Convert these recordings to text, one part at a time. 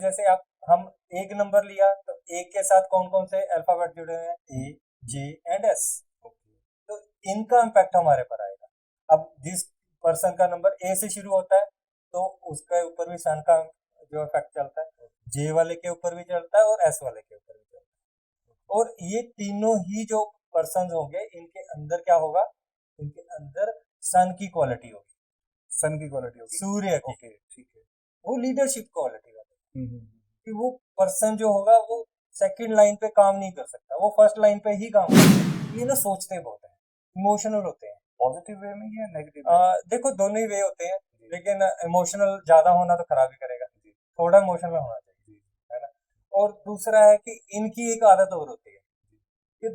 जैसे आप हम एक नंबर लिया तो एक के साथ कौन कौन से अल्फाबेट जुड़े हुए हैं, ए, जे एंड एस। तो इनका इम्पैक्ट हमारे पर आएगा। अब जिस पर्सन का नंबर ए से शुरू होता है तो उसके ऊपर भी सन का जो इफेक्ट चलता है, जे वाले के ऊपर भी चलता है और एस वाले के ऊपर भी चलता है। और ये तीनों ही जो पर्सन होंगे इनके अंदर क्या होगा, इनके अंदर सन की क्वालिटी होगी, सन की क्वालिटी होगी, सूर्य की। ओके ठीक है। वो लीडरशिप क्वालिटी वाली, हम्म, कि वो पर्सन जो होगा वो सेकंड लाइन पे काम नहीं कर सकता, वो फर्स्ट लाइन पे ही काम करता है। ये ना सोचते बहुत है, इमोशनल होते हैं। पॉजिटिव वे में या नेगेटिव? देखो दोनों ही वे होते हैं, लेकिन इमोशनल ज्यादा होना तो खराब ही करेगा, थोड़ा इमोशनल होना चाहिए, है ना। और दूसरा है कि इनकी एक आदत और होती है कि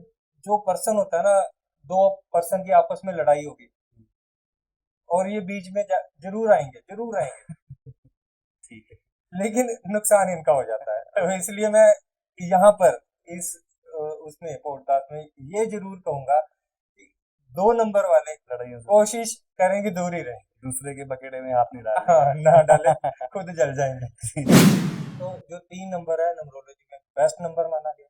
जो पर्सन होता है ना, दो पर्सन की आपस में लड़ाई होगी और ये बीच में जरूर आएंगे, जरूर आएंगे, ठीक है। लेकिन नुकसान इनका हो जाता है। तो इसलिए मैं यहाँ पर इस उसमें पॉडकास्ट में ये जरूर कहूंगा कि दो नंबर वाले लड़ाइयों से कोशिश करें कि दूर ही रहें, दूसरे के बकेटे में हाथ नहीं डालना। हाँ ना डाले, खुद जल जाएंगे। तो जो 3 नंबर है नंबरोलॉजी में बेस्ट नंबर माना गया,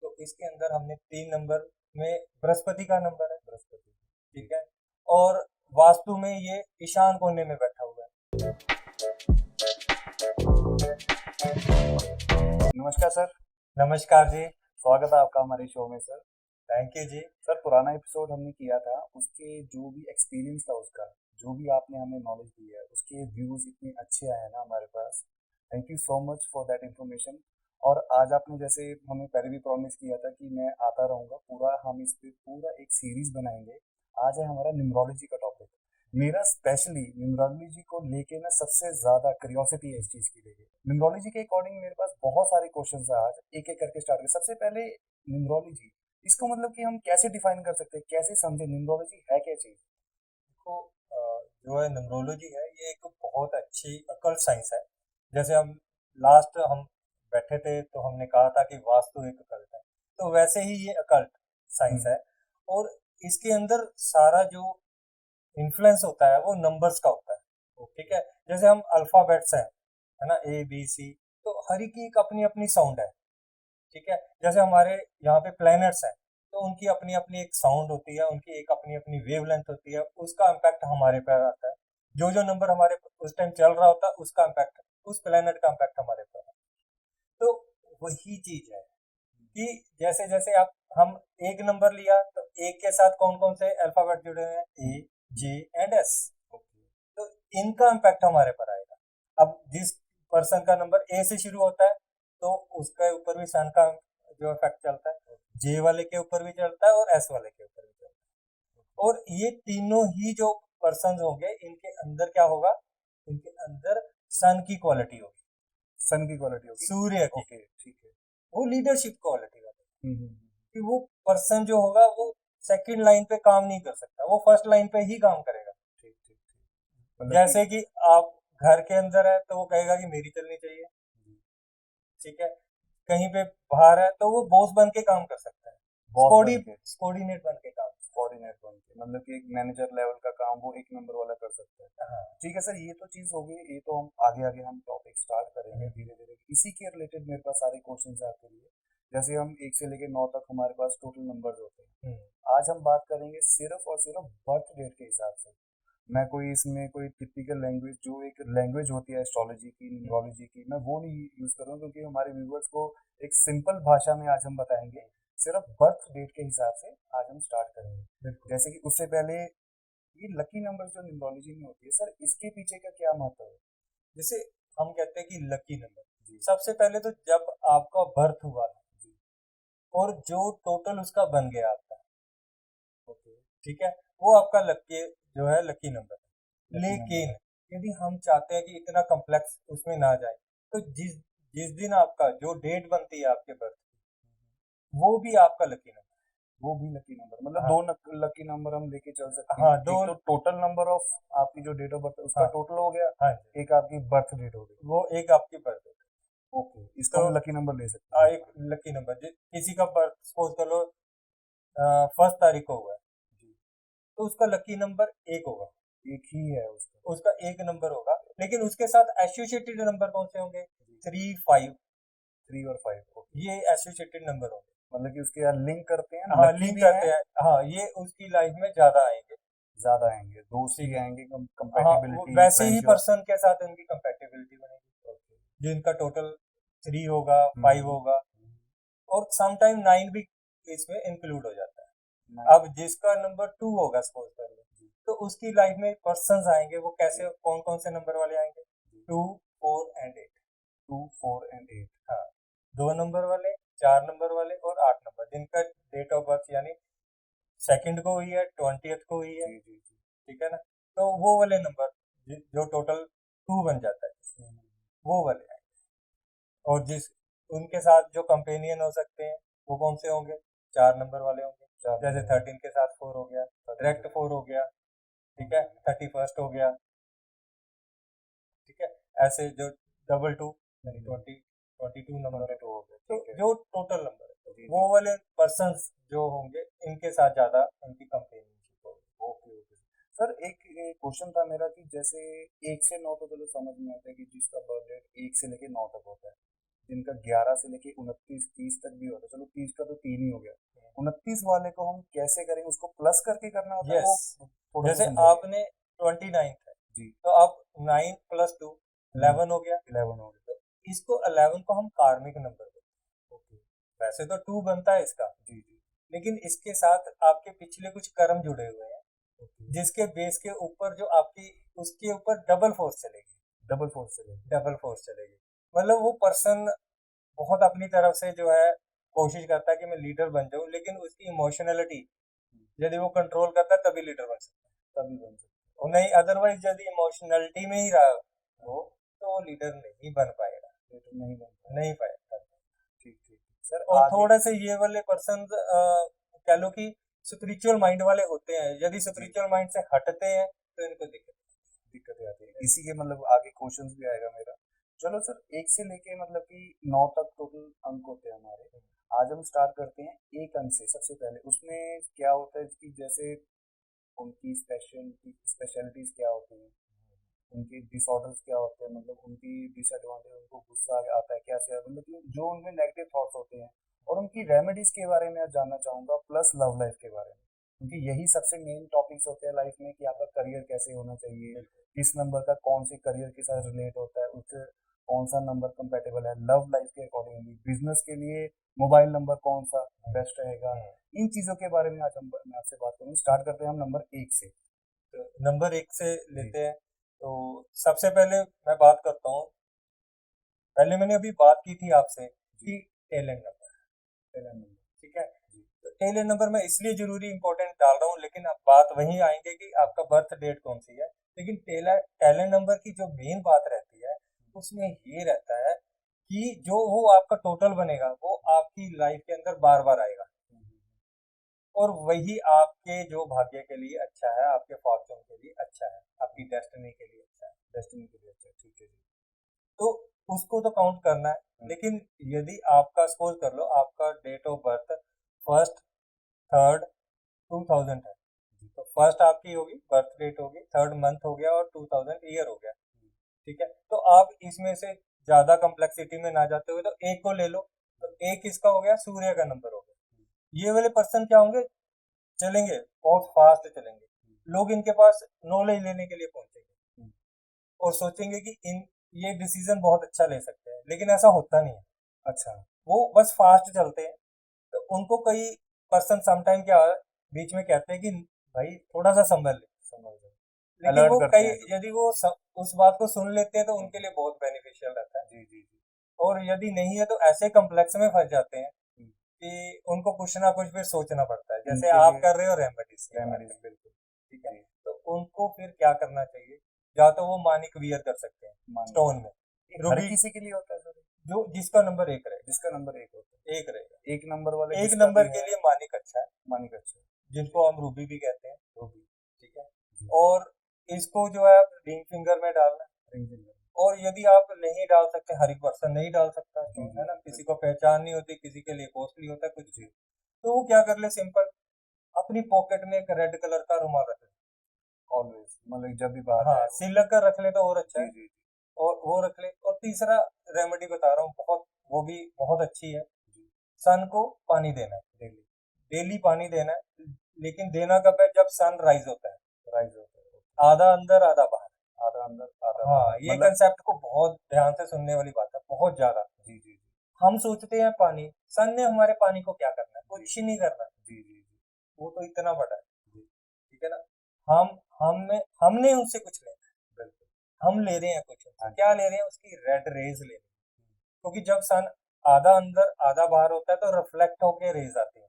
तो इसके अंदर हमने 3 नंबर में बृहस्पति का नंबर है, बृहस्पति, ठीक है। और वास्तु में ये ईशान कोने में बैठा हुआ है। नमस्कार सर। नमस्कार जी। स्वागत है आपका हमारे शो में sir. Thank you ji. Sir पुराना एपिसोड हमने किया था, उसके जो भी एक्सपीरियंस था उसका, जो भी आपने हमें नॉलेज दी है, उसके व्यूज इतने अच्छे आए हैं ना हमारे पास। Thank you so much for that information. और आज आपने जैसे हमें पहले भी प्रॉमिस किया था कि मैं आता रहूँगा, पूरा हम इस पे पूरा एक सीरीज बनाएंगे। आज है हमारा न्यूमरोलॉजी का टॉपिक। मेरा स्पेशली न्यूमरोलॉजी को लेके ना सबसे ज्यादा क्यूरियोसिटी है इस चीज की लेके। न्यूमरोलॉजी के अकॉर्डिंग मेरे पास बहुत सारे क्वेश्चंस है, आज एक एक करके स्टार्ट करें। सबसे पहले न्यूमरोलॉजी, इसको मतलब कि हम कैसे डिफाइन कर सकते हैं, कैसे समझे न्यूमरोलॉजी है क्या चीज? देखो जो है न्यूमरोलॉजी है ये एक बहुत अच्छी अकल्ट साइंस है। जैसे हम बैठे थे तो हमने कहा था कि वास्तु एक अकल्ट है, तो वैसे ही ये अकल्ट साइंस है। और इसके अंदर सारा जो इन्फ्लुएंस होता है वो नंबर्स का होता है, ठीक है। जैसे हम अल्फाबेट्स हैं, है ना, ए बी सी, तो हर एक की एक अपनी अपनी साउंड है, ठीक है। जैसे हमारे यहाँ पे प्लैनेट्स हैं तो उनकी अपनी अपनी एक साउंड होती है, उनकी एक अपनी अपनी वेवलेंथ होती है, उसका इम्पैक्ट हमारे पर आता है। जो जो नंबर हमारे उस टाइम चल रहा होता है उसका इम्पैक्ट, उस प्लैनेट का इम्पैक्ट हमारे पर आता है। तो वही चीज है कि जैसे जैसे आप हम एक नंबर लिया तो एक के साथ कौन कौन से अल्फाबेट जुड़े हुए हैं, ए, जे एंड एस। तो इनका इम्पैक्ट हमारे पर आएगा। अब जिस पर्सन का नंबर ए से शुरू होता है तो उसके ऊपर भी सन का जो इफेक्ट चलता है, जे वाले के ऊपर भी चलता है और एस वाले के ऊपर भी चलता है। और ये तीनों ही जो पर्सन होंगे इनके अंदर क्या होगा, इनके अंदर सन की क्वालिटी होगी, सन की क्वालिटी होगी, सूर्य की। ओके ठीक है। वो लीडरशिप क्वालिटी वाली, हम्म, कि वो पर्सन जो होगा वो सेकंड लाइन पे काम नहीं कर सकता, वो फर्स्ट लाइन पे ही काम करेगा। ठीक ठीक ठीक। मतलब जैसे कि आप घर के अंदर है तो वो कहेगा कि मेरी चलनी चाहिए, ठीक है। कहीं पे बाहर है तो वो बॉस बन के काम कर सकता है, कोऑर्डिनेट बन के काम। कोऑर्डिनेट बन के मतलब कि एक मैनेजर लेवल का काम वो एक नंबर वाला कर सकता है। हाँ। ठीक है सर, ये तो चीज हो गई, ये तो हम आगे आगे हम टॉपिक स्टार्ट करेंगे धीरे धीरे। इसी के रिलेटेड मेरे पास सारे क्वेश्चन है आपके लिए। जैसे हम 1 से लेकर 9 तक हमारे पास टोटल नंबर्स होते हैं। आज हम बात करेंगे सिर्फ और सिर्फ बर्थ डेट के हिसाब से। मैं कोई इसमें कोई टिपिकल लैंग्वेज, जो एक लैंग्वेज होती है एस्ट्रोलॉजी की, न्यूमरोलॉजी की, मैं वो नहीं यूज करूँ, क्योंकि हमारे व्यूवर्स को एक सिंपल भाषा में आज हम बताएंगे। सिर्फ बर्थ डेट के हिसाब से आज हम स्टार्ट करेंगे। जैसे कि उससे पहले ये लकी नंबर जो न्यूमरोलॉजी में होती है सर, इसके पीछे का क्या महत्व है? जैसे हम कहते हैं कि लकी नंबर, सबसे पहले तो जब आपका बर्थ हुआ जी, और जो टोटल उसका बन गया आपका, ओके, ठीक है, वो आपका लकी जो है लकी नंबर। लेकिन यदि हम चाहते हैं कि इतना कॉम्प्लेक्स उसमें ना जाए, तो जिस जिस दिन आपका जो डेट बनती है आपके बर्थ की, वो भी आपका लकी नंबर। वो भी लकी नंबर मतलब हाँ, दो लकी नंबर हम लेके चल सकते हैं। हाँ, एक तो टोटल नंबर ऑफ आपकी जो डेट ऑफ बर्थ है उसका हाँ, टोटल हो गया, हाँ जी, एक आपकी बर्थ डेट हो गई। वो एक आपकी बर्थ डेट। ओके, इसको तो हम लकी नंबर ले सकते हैं। एक लकी नंबर, किसी का बर्थ सपोज कर लो 1 तारीख को हुआ है, जी, तो उसका लकी नंबर एक होगा, एक ही है उसका। उसका एक नंबर होगा, लेकिन उसके साथ एसोसिएटेड नंबर कौन से होंगे, 3, 5 3 और 5 ओके। ये एसोसिएटेड नंबर होंगे। मतलब कि उसके साथ लिंक करते हैं, हाँ, लकी लिंक भी करते हैं, हैं। हाँ, ये उसकी लाइफ में ज़्यादा आएँगे। ज़्यादा आएँगे, दोस्त ठीक भी है। आएँगे, हाँ, वो कंपैटिबिलिटी, वैसे ही फ्रेंडशिप। पर्सन के साथ उनकी कंपैटिबिलिटी बनेगी। ओके। जिनका टोटल 3 होगा, हुँ, 5 हुँ। होगा और सम टाइम 9 भी इसमें इंक्लूड हो जाता है। 9 अब जिसका नंबर 2 होगा सपोज़ कर लो, जी, तो उसकी लाइफ में पर्सन्स आएँगे, वो जी, कैसे कौन-कौन से नंबर वाले आएँगे? जी। 2, 4 एंड 8। 2, 4 एंड 8। हाँ, 2 नंबर वाले, 4 नंबर वाले और 8 नंबर जिनका डेट ऑफ बर्थ यानी 2nd को हुई है, 20th को हुई है, जी, जी, जी। ठीक है ना? तो वो वाले नंबर जो टोटल 2 बन जाता है, हुँ, हुँ। वो वाले आएँगे। और जिस उनके साथ जो कंपेनियन हो सकते हैं, वो कौन से होंगे? 4 नंबर वाले होंगे। 4 जैसे नंबर 13 के साथ 4 हो गया, 13 डायरेक्ट के 4 हो गया, हुँ, ठीक है? हुँ। 31st हो गया, ठीक है? ऐसे जो डबल 2 हुँ, यानी हुँ। 22 नंबर हो 22 गए। हो गए, तो ठीक है। जो टोटल नंबर है, तो जी, वो जी। वाले पर्सन्स जो होंगे, इनके साथ ज़्यादा उनकी कंपेनियनशिप होगी। Okay, okay. सर एक क्वेश्चन था मेरा कि जैसे 1 से 9 तो चलो समझ में आता है कि जिसका बर्थ डेट 1 से लेके 9 तक होता है। जिनका 11 से लेके 29, 30 तक भी होता है। चलो 30 का तो 3 ही हो गया। 29 वाले को हम कैसे करेंगे? उसको प्लस करके करना होता है? यस, वो थोड़ा-सा जैसे समझाइए। आपने 29th है, जी, तो आप 9 प्लस 2 हुँ, 11 हो गया। 11 हो गया। तो इसको 11 को हम कार्मिक नंबर बोलते हैं। ओके, वैसे तो 2 बनता है इसका, जी, जी। लेकिन इसके साथ आपके पिछले कुछ कर्म जुड़े हुए हैं, ओके, जिसके बेस के ऊपर जो आपकी उसके ऊपर डबल फोर्स चलेगी। डबल फोर्स चलेगा। डबल फोर्स चलेगी। मतलब वो पर्सन बहुत अपनी तरफ से जो है कोशिश करता है कि मैं लीडर बन जाऊँ, लेकिन उसकी इमोशनैलिटी हुँ, यदि वो कंट्रोल करता है तभी लीडर बन सकता तभी बन है। और सकता नहीं अदरवाइज़ यदि इमोशनैलिटी में ही रहा है। वो, तो वो लीडर नहीं बन पाएगा, ये तो नहीं बन पाएगा। नहीं पाएगा। ठीक, ठीक, ठीक। सर और आगे थोड़े से ये वाले पर्सन कह लो कि स्पिरिचुअल माइंड वाले होते हैं। यदि जी, स्पिरिचुअल माइंड से हटते हैं तो इनको दिक्कत दिक्कतें आती है। इसी के मतलब आगे क्वेश्चंस भी आएगा मेरा। चलो सर 1 से लेके मतलब कि 9 तक टोटल अंक होते हैं हमारे। आज हम स्टार्ट करते हैं 1 अंक से सबसे पहले। उसमें क्या होता है कि जैसे उनकी स्पेशलिटीज़ क्या होती हैं? उनके डिसऑर्डर्स क्या होते हैं? मतलब उनकी डिसएडवांटेज, उनको गुस्सा आता है कैसे? मतलब कि जो उनमें नेगेटिव थॉट्स होते हैं और उनकी रेमेडीज़ के बारे में आज जानना चाहूँगा प्लस लव लाइफ के बारे में। क्योंकि यही सबसे मेन टॉपिक्स होते हैं लाइफ में कि आपका करियर कैसे होना चाहिए, बिल्कुल। किस नंबर का कौन से करियर के साथ रिलेट होता है, उससे कौन सा नंबर कंपैटिबल है, लव लाइफ के अकॉर्डिंगली, बिजनेस के लिए मोबाइल नंबर कौन सा बेस्ट रहेगा, हम्म, इन चीज़ों के बारे में आज मैं आपसे बात करूँगा। स्टार्ट करते हैं हम नंबर 1 से। तो नंबर 1 से जी, लेते हैं। तो सबसे पहले मैं बात करता हूँ, पहले मैंने अभी बात की थी आपसे जी, कि टैलेंट नंबर, पहला नंबर। ठीक है? जी, तो टैलेंट नंबर मैं इसलिए ज़रूरी इम्पोर्टेंट डाल रहा हूँ, लेकिन अब बात वहीं आएँगे कि आपका बर्थ डेट कौन-सी है। लेकिन टैलेंट नंबर की जो मेन बात रहती है, उसमें ये रहता है कि जो वो आपका टोटल बनेगा, वो आपकी लाइफ़ के अंदर बार-बार आएगा। हुँ, हुँ, और वही आपके जो भाग्य के लिए अच्छा है, आपके फॉर्च्यून के लिए अच्छा है, आपकी हुँ, डेस्टिनी के लिए अच्छा है। डेस्टिनी के लिए अच्छा, ठीक है जी। तो उसको तो काउंट करना है। हुँ, लेकिन यदि आपका सपोज़ कर लो आपका date of birth 1st 3rd 2000 है, जी, तो फर्स्ट आपकी होगी बर्थ डेट होगी, 3rd मंथ हो गया और 2000 ईयर हो गया, हुँ, ठीक है? तो आप इसमें से ज़्यादा कॉम्प्लेक्सिटी में ना जाते हुए तो एक को ले लो, हुँ, तो एक किसका हो गया? सूर्य का नंबर हो हुँ, गया। ये वाले पर्सन क्या होंगे? चलेंगे, बहुत फास्ट चलेंगे। हुँ, लोग इनके पास नॉलेज लेने के लिए पहुँचेंगे हुँ, और सोचेंगे कि इन ये डिसीज़न बहुत अच्छा ले सकते हैं, लेकिन ऐसा होता नहीं है। अच्छा, वो बस फास्ट चलते हैं, तो उनको कई पर्सन सम टाइम क्या बीच में कहते हैं कि भाई थोड़ा-सा सँभल ले। समझ गए। लेकिन अलर्ट वो करते कई हैं थोड़ा। यदि वो उस बात को सुन लेते हैं तो हुँ, उनके लिए बहुत बेनिफिशियल रहता है। जी, जी, जी। और यदि नहीं है तो ऐसे कॉम्प्लेक्स में फँस जाते हैं हुँ, कि उनको कुछ ना कुछ फिर सोचना पड़ता है। जैसे इनके आप लिए कर रहे हो रेमेडीज़ की बात रेमेडीज़ है, बिल्कुल, ठीक है? जी, तो उनको फिर क्या करना चाहिए? या तो वो मानिक वियर कर सकते हैं मानिए। स्टोन में, ये हर रूबी किसी के लिए होता है सर? जो जिसका नंबर 1 रहेगा, जिसका नंबर 1 होता है। 1 रहेगा। 1 नंबर वाले 1 जिसका भी नंबर के है, लिए मानिक अच्छा है, मानिक अच्छा है। जिनको हम रूबी भी कहते हैं, रूबी, ठीक है? जी, और इसको जो है रिंग फिंगर में डालना है। रिंग फिंगर, और यदि आप नहीं डाल सकते, हर एक पर्सन नहीं डाल सकता जी, स्टोन, जी, है ना? किसी को बिल्कुल, पहचान नहीं होती, किसी के लिए कॉस्टली होता है, कुछ भी। जी, तो वो क्या कर ले सिंपल, अपनी पॉकेट में एक रेड कलर का रुमाल रख ले। ऑलवेज़ मतलब जब भी बाहर हाँ, जाए वो। सिल कर रख ले तो और अच्छा जी, है। जी, जी, और वो रख ले। और तीसरा रेमेडी बता रहा हूँ, बहुत वो भी बहुत अच्छी है। जी, सन को पानी देना है, डेली डेली पानी देना है, लेकिन देना कब है, जब सन राइज होता है, राइज होता है, आधा अंदर आधा बाहर। आधा अंदर आधा हाँ, बाहर, ये मतलब कंसेप्ट को बहुत ध्यान से सुनने वाली बात है, बहुत ज्यादा। जी जी जी हम सोचते हैं पानी, सन ने हमारे पानी को क्या करना है, जी कुछ ही नहीं करना। जी जी जी वो तो इतना बड़ा है, जी, ठीक है ना। हमने उनसे कुछ लेना है, बिल्कुल, हम ले रहे हैं कुछ हाँ उनसे, जी, क्या ले रहे हैं, उसकी रेड रेज ले रहे हैं। क्योंकि जब सन आधा अंदर आधा बाहर होता है तो रिफ्लेक्ट होके रेज आती है।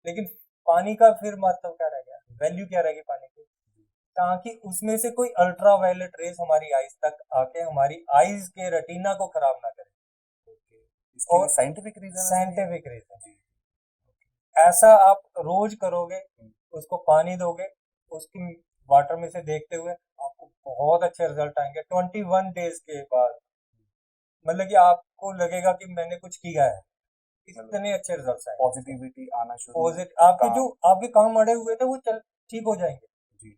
लेकिन पानी का फिर महत्व क्या रह गया, वैल्यू क्या रहेगी पानी की, ताकि उसमें से कोई अल्ट्रा वायलेट रेज हमारी आईज तक आके हमारी आईज के रेटिना को खराब ना करे। ओके, इसके लिए और साइंटिफिक रीजन है सर ये? साइंटिफिक रीजन, जी, ऐसा आप रोज करोगे, हुँ, उसको पानी दोगे, उसकी वाटर में से देखते हुए आपको बहुत अच्छे रिजल्ट आएंगे 21 डेज के बाद। मतलब कि आपको लगेगा कि मैंने कुछ किया है, मतलब इतने अच्छे रिजल्ट्स आएंगे इसके। पॉजिटिविटी आना शुरू, पॉजिटिव, आपके जो काम, आपके काम अड़े हुए थे वो चल ठीक हो जाएंगे। जी,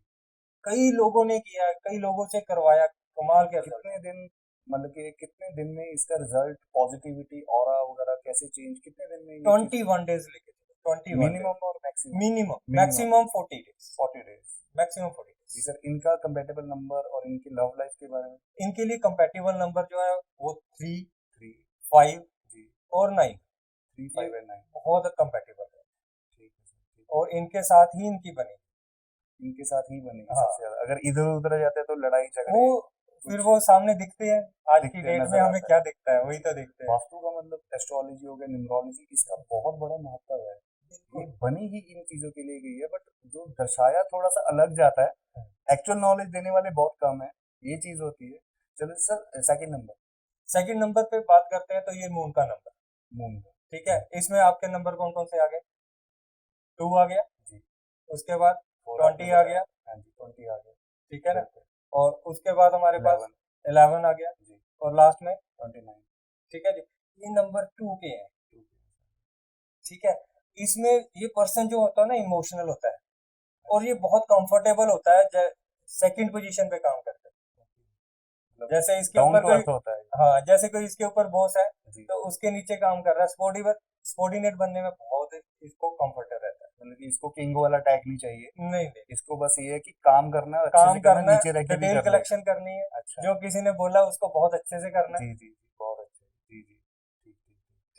कई लोगों ने किया है, कई लोगों से करवाया, कमाल के रिजल्ट। कितने दिन, मतलब कि कितने दिन में इसका रिजल्ट, पॉजिटिविटी, ऑरा वगैरह कैसे चेंज, कितने दिन में ये चीज़, 21 डेज लेके चलो, 21 डेज मिनिमम और maximum? Minimum, minimum maximum 40 days, 40 days. Maximum 40 जी डेज। सर, इनका कंपैटिबल नंबर और इनकी लव लाइफ के बारे में? इनके लिए कंपेटिबल नंबर जो है वो 3, 3, 5 जी, और 9, 3, ये 5 एंड 9, बहुत कंपेटिबल है। ठीक है सर, ठीक और इनके साथ ही इनकी बनी। है। इनके साथ ही बनेगी हाँ, सबसे ज़्यादा, अगर इधर-उधर जाते हैं तो लड़ाई वो झगड़े फिर कुछ वो सामने दिखते हैं, आज की दिखते डेट में नज़र हमें आता है। क्या दिखता है, वही जी, तो दिखते हैं। वास्तु का मतलब एस्ट्रोलॉजी हो गया, न्यूमरोलॉजी, इसका बहुत बड़ा महत्व है। ये बिल्कुल। बनी ही इन चीज़ों के लिए गई है, बट जो दर्शाया थोड़ा-सा अलग जाता है। एक्चुअल नॉलेज देने वाले बहुत कम है, ये चीज़ होती है। चलो sir, second number, second number पे बात करते हैं तो ये मून का नंबर, मून का। ठीक है। इसमें आपके नंबर कौन कौन से आ गए, 2 आ गया, जी, उसके बाद 4 आपने 20 आ बताया। गया, हाँ जी, 20 आ गया, ठीक है ना। बिल्कुल। और उसके बाद हमारे पास 11, 11 आ गया, जी, और लास्ट में 29, ठीक है जी, ये नंबर 2 के हैं, 2 ठीक है। इसमें ये पर्सन जो होता है ना, इमोशनल होता है, और ये अच्छा, बहुत कंफर्टेबल होता है सेकंड पोजीशन पे काम करते हैं। मतलब जैसे इसके डाउन ऊपर टू कोई, अर्थ होता है। हाँ, जैसे कोई इसके ऊपर बॉस है, जी, तो उसके नीचे काम कर रहा है, सबॉर्डिनेट बनने में बहुत इसको कंफर्टेबल रहता है। मतलब कि इसको किंग वाला टैग नहीं चाहिए, नहीं नहीं, इसको बस ये है कि काम करना है, अच्छे काम से करना है, करना है, नीचे रह के भी डिटेल कर लेगा। कलेक्शन करनी है, अच्छा, जो किसी ने बोला उसको बहुत अच्छे से करना है, जी, जी, जी, बहुत अच्छे। जी, जी, ठीक, ठीक,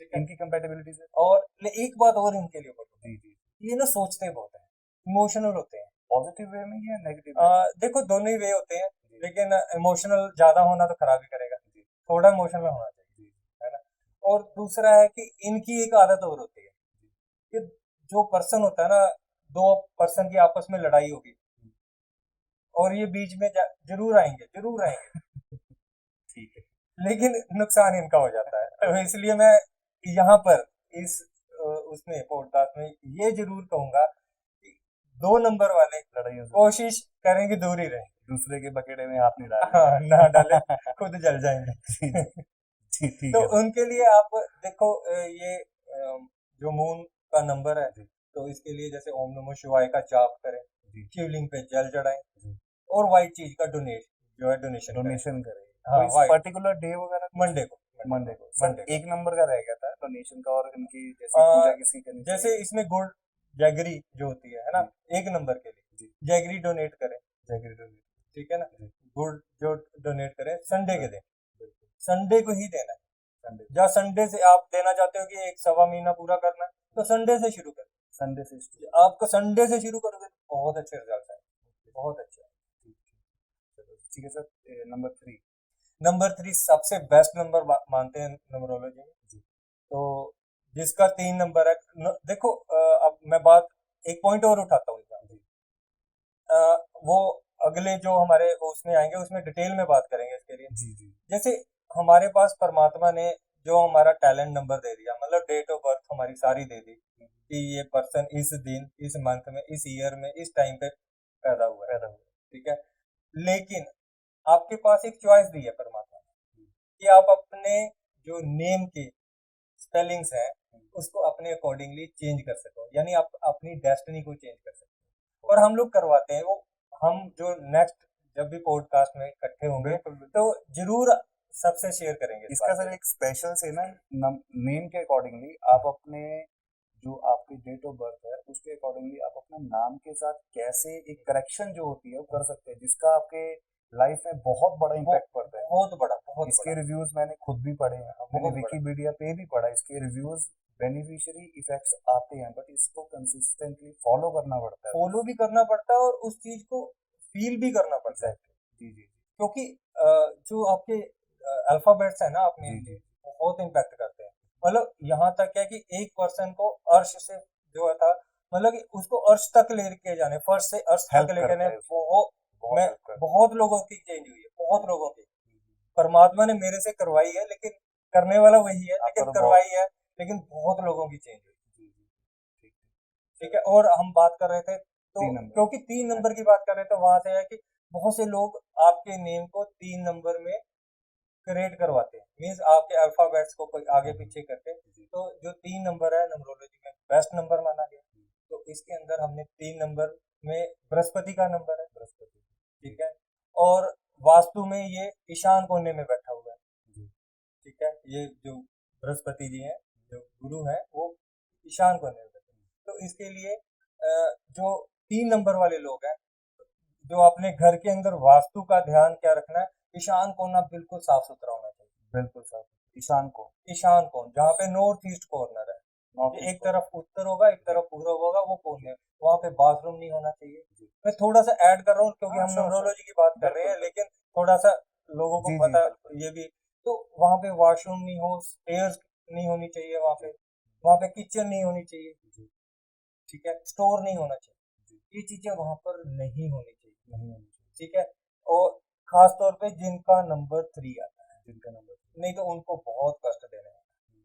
ठीक ठीक। है। इनकी कंपैटिबिलिटी सर? और एक बात और इनके लिए बोलूंगा, जी, जी। ये ना सोचते बहुत है, इमोशनल होते हैं। पॉजिटिव वे में या नेगेटिव वे में? देखो दोनों ही वे होते हैं, जी, लेकिन इमोशनल ज्यादा होना तो खराब ही करेगा, जी, थोड़ा इमोशनल होना चाहिए, जी, है ना। और दूसरा है कि इनकी एक आदत और होती है जी, कि जो पर्सन होता है ना, दो पर्सन की आपस में लड़ाई होगी, हुँ, और ये बीच में जरूर आएंगे, जरूर आएंगे, ठीक है। लेकिन नुकसान इनका हो जाता है। तो इसलिए मैं यहाँ पर इस उसमें पॉडकास्ट में ये जरूर कहूंगा कि 2 नंबर वाले लड़ाइयों से कोशिश करें कि दूर ही रहें। दूसरे के बकेटे में हाथ नहीं हाँ, ना डालें, डालना। खुद जल जी, जाएंगे। जी, जी, ठीक तो है सर। उनके लिए आप देखो, ये जो मून का नंबर है, जी, तो इसके लिए जैसे ओम नमः शिवाय का जाप करें, जी, शिवलिंग पे जल चढ़ाएं, जी। और वाइट चीज का डोनेट जो है डोनेशन करें। डोनेशन करें। हाँ, कोई वाइट, पर्टिकुलर डे वगैरह कुछ? मंडे को, मंडे को। सर, मंडे को। 1 नंबर का रह गया था डोनेशन का, और इनकी जैसे आ, पूजा किसकी करनी जैसे चाहिए? इसमें गुड़, जैगरी जो होती है ना, जी, 1 नंबर के जी, लिए जैगरी डोनेट करें, जैगरी डोनेट। ठीक है ना। जी, गुड़ जो डोनेट करें संडे के हाँ, दिन, बिल्कुल, संडे को ही देना है। संडे को। जहाँ संडे से आप देना चाहते हो कि एक सवा महीना पूरा करना है, तो संडे से शुरू करें। संडे से स्टार्ट। आपको संडे से शुरू करोगे तो बहुत अच्छे रिजल्ट आएंगे, बहुत अच्छे। ठीक, ठीक। चलो, ठीक है सर, नंबर 3। नंबर 3 सबसे बेस्ट नंबर मानते हैं न्यूमरोलॉजी में। जी, तो जिसका 3 नंबर है, देखो, अब मैं बात एक पॉइंट और उठाता हूँ इसमें। जी, वो अगले जो हमारे उसमें आएंगे उसमें डिटेल में बात करेंगे इसके लिए। जी, जी, जैसे हमारे पास परमात्मा ने जो हमारा टैलेंट नंबर दे दिया, मतलब डेट ऑफ बर्थ हमारी सारी दे दी कि ये पर्सन इस दिन, इस मंथ में, इस ईयर में, इस टाइम पे पैदा हुआ है, पैदा हुआ। ठीक है। लेकिन आपके पास एक चॉइस दी है परमात्मा ने हुँ, कि आप अपने जो नेम के स्पेलिंग्स है हुँ, उसको अपने अकॉर्डिंगली चेंज कर सको, यानी आप अपनी डेस्टिनी को चेंज कर सकते हो। और ओके, हम लोग करवाते हैं वो, हम जो नेक्स्ट जब भी पॉडकास्ट में इकट्ठे होंगे बिल्कुल बिल्कुल तो जरूर सबसे शेयर करेंगे इस इसका बात सर को। एक स्पेशल से ना नेम के अकॉर्डिंगली आप अपने जो आपकी डेट ऑफ बर्थ है उसके अकॉर्डिंगली आप अपना नाम के साथ कैसे एक करेक्शन जो होती है वो कर सकते हैं जिसका आपके लाइफ में बहुत बड़ा वो इम्पैक्ट पड़ता है। बहुत इसके बड़ा, रिव्यूज मैंने खुद भी पढ़े हैं, मैंने बहुत बड़ा। विकीपीडिया पे भी पढ़ा, इसके रिव्यूज बेनिफिशियरी इफेक्ट्स आते हैं बट इसको कंसिस्टेंटली फॉलो करना पड़ता है। फॉलो भी करना पड़ता है और उस चीज को फील भी करना पड़ता है, जी जी क्योंकि जो आपके अल्फाबेट्स है ना अपने जी जी बहुत इम्पैक्ट करते हैं। मतलब यहाँ तक है कि एक पर्सन को अर्श से जो था, मतलब कि उसको अर्श तक लेके जाने, फर्श से अर्श हेल्प तक लेके करता जाने, है उसमें, बहुत बहुत मैं हेल्प करता बहुत लोगों की चेंज हुई है, बहुत लोगों की। है। परमात्मा ने मेरे से करवाई है, लेकिन करने वाला वही है, आपका लेकिन तो बहुत करवाई है, लेकिन बहुत लोगों की चेंज हुई। जी जी ठीक ठीक है, और हम बात कर रहे थे तो 3 नंबर क्योंकि 3 नंबर की बात कर रहे थे, तो वहां से है कि बहुत से लोग आपके नेम को 3 नंबर में क्रिएट करवाते हैं, मीन्स आपके अल्फाबेट्स को कोई आगे पीछे करके। तो जो 3 नंबर है नंबरोलॉजी में बेस्ट नंबर माना गया, तो इसके अंदर हमने 3 नंबर में बृहस्पति का नंबर है, बृहस्पति ठीक है। और वास्तु में ये ईशान कोने में बैठा हुआ है, जी ठीक है। ये जो बृहस्पति जी हैं, जो गुरु हैं, वो ईशान कोने में बैठे हैं। तो इसके लिए जो 3 नंबर वाले लोग हैं, जो अपने घर के अंदर वास्तु का ध्यान क्या रखना है, ईशान कोना बिल्कुल साफ सुथरा होना चाहिए। बिल्कुल साहब ईशान को ईशान कोण जहाँ पे नॉर्थ ईस्ट कॉर्नर है, नॉर्थ कि एक ईस्ट तरफ उत्तर होगा, एक तरफ पूर्व होगा, वो कोने, वहाँ पे बाथरूम नहीं होना चाहिए। जी मैं थोड़ा सा ऐड कर रहा हूँ क्योंकि हाँ हम श्योर श्योर न्यूमरोलॉजी की बात कर रहे हैं, बिल्कुल लेकिन थोड़ा सा लोगों को जी जी पता बिल्कुल ये भी। तो वहाँ पे वॉशरूम नहीं हो, स्टेयर्स नहीं होनी चाहिए, वहाँ पे किचन नहीं होनी चाहिए, जी ठीक है, स्टोर नहीं होना चाहिए, जी ये चीजें वहाँ पर नहीं होनी चाहिए, नहीं होनी चाहिए ठीक है। और खास तौर पे जिनका नंबर 3 आता है, जिनका नंबर नहीं तो उनको बहुत कष्ट देने वाला है,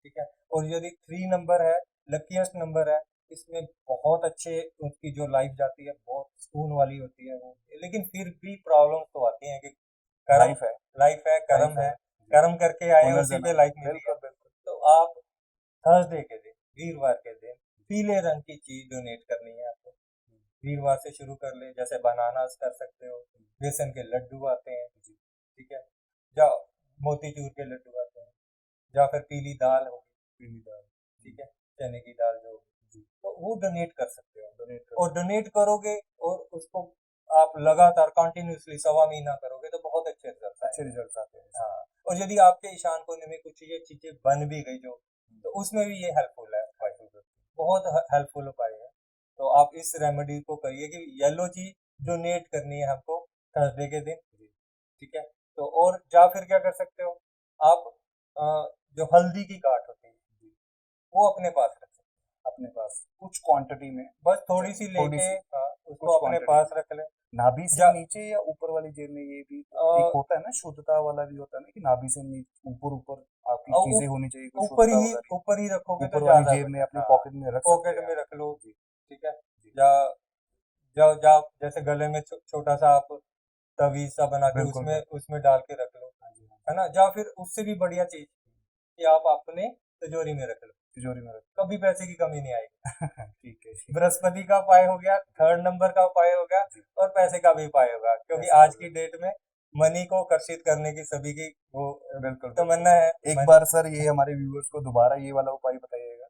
ठीक है। और यदि 3 नंबर है, लकीएस्ट नंबर है, इसमें बहुत अच्छे उनकी जो लाइफ जाती है, बहुत सुकून वाली होती है वो, लेकिन फिर भी प्रॉब्लम तो आती है कि कर्म, लाइफ है लाइफ है, कर्म लाइफ है है, जी कर्म करके आए हैं, उसी पे पुनर्जन्म लाइफ मिली है। बिल्कुल बिल्कुल तो आप थर्सडे के दिन, वीरवार के दिन, पीले रंग की चीज डोनेट करनी है आपको। वीरवार से शुरू कर ले, जैसे बनानास कर सकते हो, बेसन के लड्डू आते हैं, ठीक है, या मोतीचूर के लड्डू आते हैं, या फिर पीली दाल होगी, पीली दाल ठीक है, चने की दाल जो होगी, जी तो वो डोनेट कर सकते हो। डोनेट और कर डोनेट करोगे और उसको आप लगातार कंटिन्यूसली 1.25 महीना करोगे तो बहुत अच्छे रिजल्ट अच्छे आएंगे। रिजल्ट्स आते हैं इससे। हाँ, और यदि आपके ईशान कोने में कुछ ये चीजें बन भी गई जो, तो उसमें भी ये हेल्पफुल है उपाय, बहुत हेल्पफुल उपाय है। तो आप इस रेमेडी को करिए कि येलो चीज डोनेट करनी है हमको थर्सडे के दिन, ठीक है। तो और या फिर क्या कर सकते हो आप, जो हल्दी की गांठ होती है वो अपने पास रख सकते अपने पास कुछ क्वांटिटी में हो, बस थोड़ी सी थोड़ी लेके सी उसको कुछ अपने क्वांटिटी पास में रख लें। नाभि से या नीचे या ऊपर वाली जेब में, ये भी अ, एक होता है ना शुद्धता वाला भी होता है ना कि नाभि से नीचे ऊपर ऊपर आपकी चीजें होनी चाहिए, कोई शुद्धता वगैरह ऊपर ही रखोगे तो ऊपर वाली ज्यादा जेब में बेटर। अपनी हाँ, पॉकेट में रख सकते पॉकेट हैं में आप। रख लो, जी ठीक है। जी या या या जैसे गले में छोटा सा आप तवीज सा बना के बिल्कुल उसमें बिल्कुल उसमें डाल के रख लो, हाँ जी हाँ है ना। या फिर उससे भी बढ़िया चीज कि आप अपने तिजोरी में रख लो, तिजोरी में रख कभी पैसे की कमी नहीं आएगी। ठीक है जी बृहस्पति का उपाय हो गया, 3 नंबर का उपाय हो गया, जी और पैसे का भी उपाय होगा, क्योंकि ऐसा आज हो की गया। डेट में मनी को आकर्षित करने की सभी की वो बिल्कुल बिल्कुल तमन्ना है। एक बार सर ये हमारे व्यूअर्स को दोबारा ये वाला उपाय बताइएगा,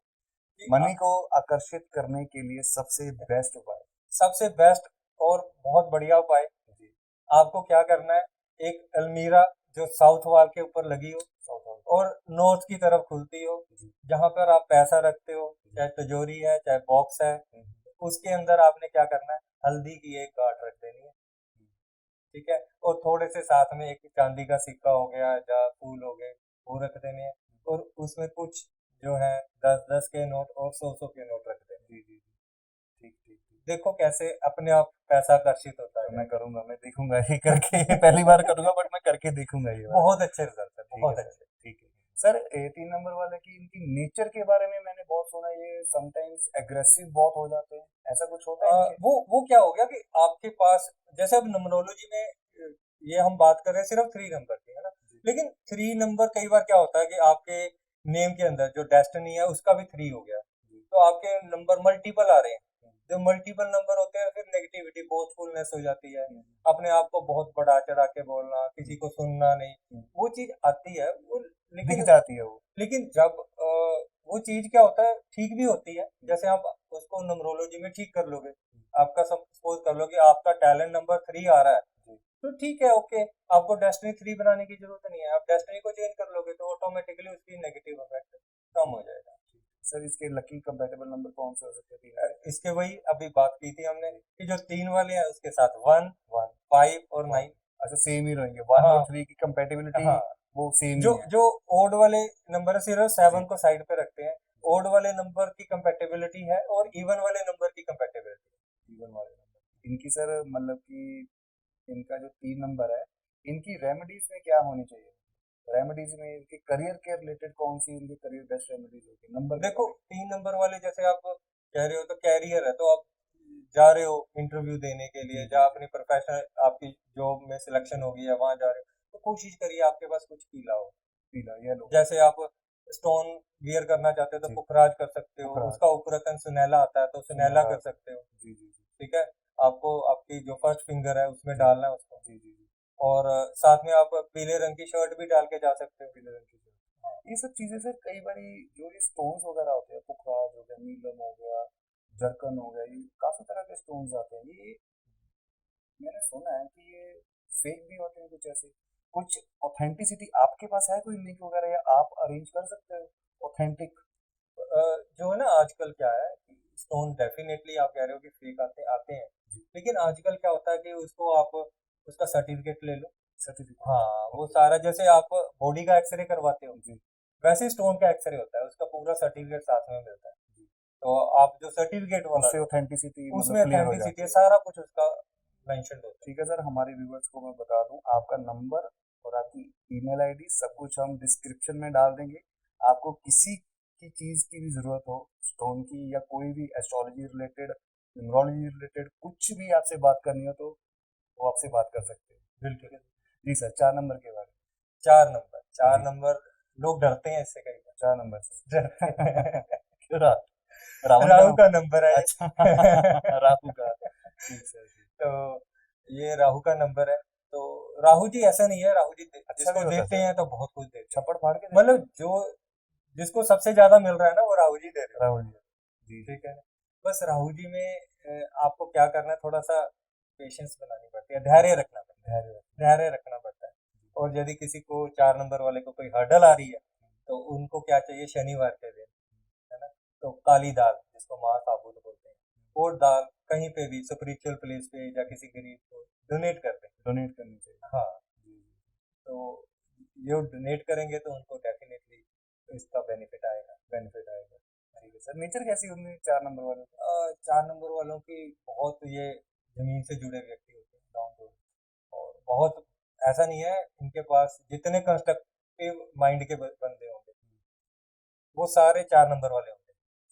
कि मनी को आकर्षित करने के लिए सबसे बेस्ट उपाय। सबसे बेस्ट और बहुत बढ़िया उपाय, जी आपको क्या करना है, एक अलमीरा जो साउथ वॉल के ऊपर लगी हो साउथ वाला और नॉर्थ की तरफ खुलती हो, जी जहां पर आप पैसा रखते हो, चाहे तिजोरी है चाहे बॉक्स है, उसके अंदर आपने क्या करना है, हल्दी की एक गांठ रख देनी है, ठीक है। और थोड़े से साथ में एक चांदी का सिक्का हो गया या फूल हो गए, वो रख देने हैं। और उसमें कुछ जो है 10-10 के नोट और 100-100 के नोट रख देने हैं। जी जी जी ठीक ठीक ठीक देखो कैसे अपने आप पैसा आकर्षित होता तो है, मैं करूंगा, मैं देखूंगा ये करके ये पहली बार करूंगा बट मैं करके देखूंगा ये वाला। बहुत अच्छे रिजल्ट है, ठीक है बहुत सर अच्छे। ठीक है सर 3 नंबर वाले की इनकी नेचर के बारे में मैंने बहुत सुना है, ये समटाइम्स एग्रेसिव बहुत हो जाते हैं, ऐसा कुछ होता है इनके? वो क्या हो गया कि आपके पास, जैसे अब न्यूमरोलॉजी में ये हम बात कर रहे हैं सिर्फ 3 नंबर की, है ना। जी लेकिन 3 नंबर कई बार क्या होता है कि आपके नेम के अंदर जो डेस्टिनी है उसका भी 3 हो गया, जी तो आपके नंबर मल्टीपल आ रहे हैं। जो मल्टीपल नंबर होते हैं फिर नेगेटिविटी बोथफुलनेस हो जाती है, अपने आप को बहुत बढ़ा चढ़ा के बोलना, किसी को सुनना नहीं, वो चीज आती है वो। दिख लेकिन जाती है वो। लेकिन जब वो चीज क्या होता है ठीक भी होती है, जैसे आप उसको न्यूमरोलॉजी में ठीक कर लोगे, आपका सपोज कर लो कि आपका टैलेंट नंबर 3 आ रहा है, तो ठीक है, ओके, आपको डेस्टिनी 3 बनाने की जरूरत नहीं है, आप डेस्टिनी को चेंज कर लोगे तो ऑटोमेटिकली उसकी नेगेटिव इफेक्ट कम हो जाएगा। सर इसके लकी कंपैटिबल नंबर कौन से हो सकते हैं? तीन इसके वही अभी बात की थी हमने कि जो 3 वाले हैं उसके साथ 1, 5 और 9। अच्छा सेम ही रहेंगे, 1 हाँ और 3 की कंपैटिबिलिटी हाँ, वो सेम ही जो है। जो ओड वाले नंबर है सिर्फ 7 को साइड पे रखते हैं, ओड वाले नंबर की कंपैटिबिलिटी है और इवन वाले नंबर की कंपैटिबिलिटी। इवन वाले नंबर इनकी सर मतलब कि इनका जो 3 नंबर है, इनकी रेमेडीज में क्या होनी चाहिए? रेमेडीज में इनके करियर के रिलेटेड कौन सी इनकी करियर बेस्ट रेमेडीज होती है? नंबर देखो 3 नंबर वाले जैसे आप कह रहे हो तो कैरियर है, तो आप जा रहे हो इंटरव्यू देने के लिए, या अपनी प्रोफेशनल आपकी जॉब में सिलेक्शन होगी या वहां जा रहे हो, तो कोशिश करिए आपके पास कुछ पीला हो। पीला येलो। जैसे आप स्टोन वियर करना चाहते हो तो जी। पुखराज कर सकते हो, पुखराज। उसका उपरतन सुनहला आता है तो सुनहला कर सकते हो। जी जी जी ठीक है, आपको आपकी जो फर्स्ट फिंगर है उसमें जी। डालना है उसको। जी जी जी और साथ में आप पीले रंग की शर्ट भी डाल के जा सकते हो। पीले रंग की शर्ट। ये सब चीजें सर कई बारी जो ये स्टोन्स वगैरह होते हैं, पुखराज हो गया, नीलम हो गया, जरकन हो गया, ये काफी तरह के स्टोन्स आते हैं। ये मैंने सुना है कि ये फेक भी होते हैं कुछ ऐसे। कुछ ऑथेंटिसिटी आपके पास है कोई लिंक वगैरह, या आप अरेंज कर सकते हो ऑथेंटिक? जो है ना आजकल क्या है कि स्टोन डेफिनेटली आप कह रहे हो कि फेक आते आते हैं, लेकिन आजकल क्या होता है कि उसको आप उसका सर्टिफिकेट ले लो। सर्टिफिकेट। हाँ, वो सारा जैसे आप बॉडी का एक्सरे करवाते हो, जी वैसे स्टोन का एक्सरे होता है, उसका पूरा सर्टिफिकेट साथ में मिलता है। जी। तो आप जो सर्टिफिकेट वाला उससे लो, ऑथेंटिसिटी मतलब उसमें क्लियर हो ऑथेंटिसिटी जाती है, है। सारा कुछ उसका मेंशन होता है। ठीक है सर, हमारे व्यूवर्स को मैं बता दूं, आपका नंबर और आपकी ईमेल आईडी सब कुछ हम डिस्क्रिप्शन में डाल देंगे। आपको किसी की चीज की भी जरूरत हो, स्टोन की या कोई भी एस्ट्रोलॉजी रिलेटेड, न्यूमरोलॉजी रिलेटेड, कुछ भी आपसे बात करनी हो तो वो आपसे बात कर सकते हैं। बिल्कुल। जी सर, 4 नंबर के बारे 4 जी। नंबर लोग डरते हैं इससे कई बार। 4 नंबर से डरते हैं। क्यों रावण का राहु नाम? का नंबर है ये। अच्छा राहु का। ठीक सर जी। तो ये राहु का नंबर है। तो राहु जी ऐसा नहीं है, राहु जी अच्छा भी जिसको होता है देते सर, हैं तो बहुत कुछ देते हैं। छप्पड़ फाड़ के देते हैं? मतलब जो जिसको सबसे ज्यादा मिल रहा है ना वो राहु जी दे रहे होते राहुल हैं। जी जी ठीक है, बस राहु जी में आपको क्या करना है, थोड़ा सा पेशेंस बनानी पड़ती है, धैर्य रखना पड़ता है, धैर्य रखना पड़ता है। और यदि किसी को 4 नंबर वाले को कोई हर्डल आ रही है तो उनको क्या चाहिए, शनिवार के दिन है ना, तो काली दाल जिसको महासाबुत बोलते हैं, वो दाल कहीं पे भी स्पिरिचुअल प्लेस पे या किसी गरीब को डोनेट कर दें। डोनेट करनी चाहिए। हाँ, जी जी। तो ये डोनेट करेंगे तो उनको डेफिनेटली इसका बेनिफिट आएगा। ठीक है सर, नेचर कैसी होंगी 4 नंबर वालों की? 4 नंबर वालों की बहुत ये जमीन से जुड़े व्यक्ति होते हैं, डाउन टू अर्थ, और बहुत ऐसा नहीं है इनके पास जितने कंस्ट्रक्टिव माइंड के बंदे होंगे वो सारे 4 नंबर वाले होंगे।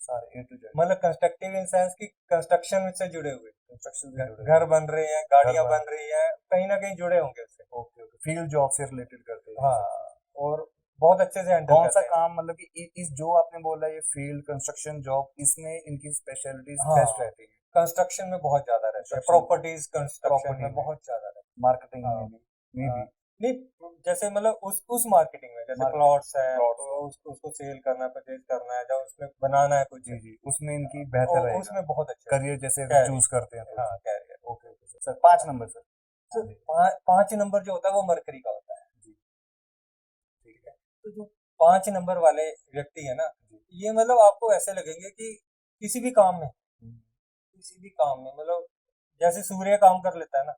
सारे ए टू जेड मतलब कंस्ट्रक्टिव इन सेंस की कंस्ट्रक्शन से जुड़े हुए, कंस्ट्रक्शन से जुड़े घर हुए। बन रहे हैं, गाड़ियां बन रही हैं, कहीं ना कहीं जुड़े होंगे उससे। ओके ओके, फील्ड जॉब से रिलेटेड करते हैं ये सब हाँ, चीज़। और बहुत अच्छे से हैंडल कौन सा करते हैं। काम मतलब कि इस जो आपने बोला ये फील्ड कंस्ट्रक्शन जॉब, इसमें इनकी स्पेशलिटीज हाँ, बेस्ट रहती है? कंस्ट्रक्शन में बहुत ज्यादा रहता है, कंस्ट्रक्शन, प्रॉपर्टीज कंस्ट्रक्शन प्रॉपर्टी में में, बहुत ज्यादा रहता मार्केटिंग है। में हाँ, में भी नहीं जैसे मतलब उस मार्केटिंग में जैसे मार्केटिंग, प्लॉट्स हैं प्लॉट्स तो उसको सेल करना है, परचेज करना है, या उसमें बनाना है कुछ, जी जी, उसमें इनकी बेहतर रहेगा। उसमें बहुत अच्छे करियर जैसे अगर कैरियर। चूज करते हैं तो। हाँ, career. Okay okay sir. Sir 5 number sir. तो 5 नंबर जो होता है वो मरकरी का होता है। जी ठीक है, तो जो 5 नंबर वाले व्यक्ति है ना, जी। ये मतलब आपको ऐसे लगेंगे कि किसी भी काम में, किसी भी काम में मतलब जैसे सूर्य काम कर लेता है ना,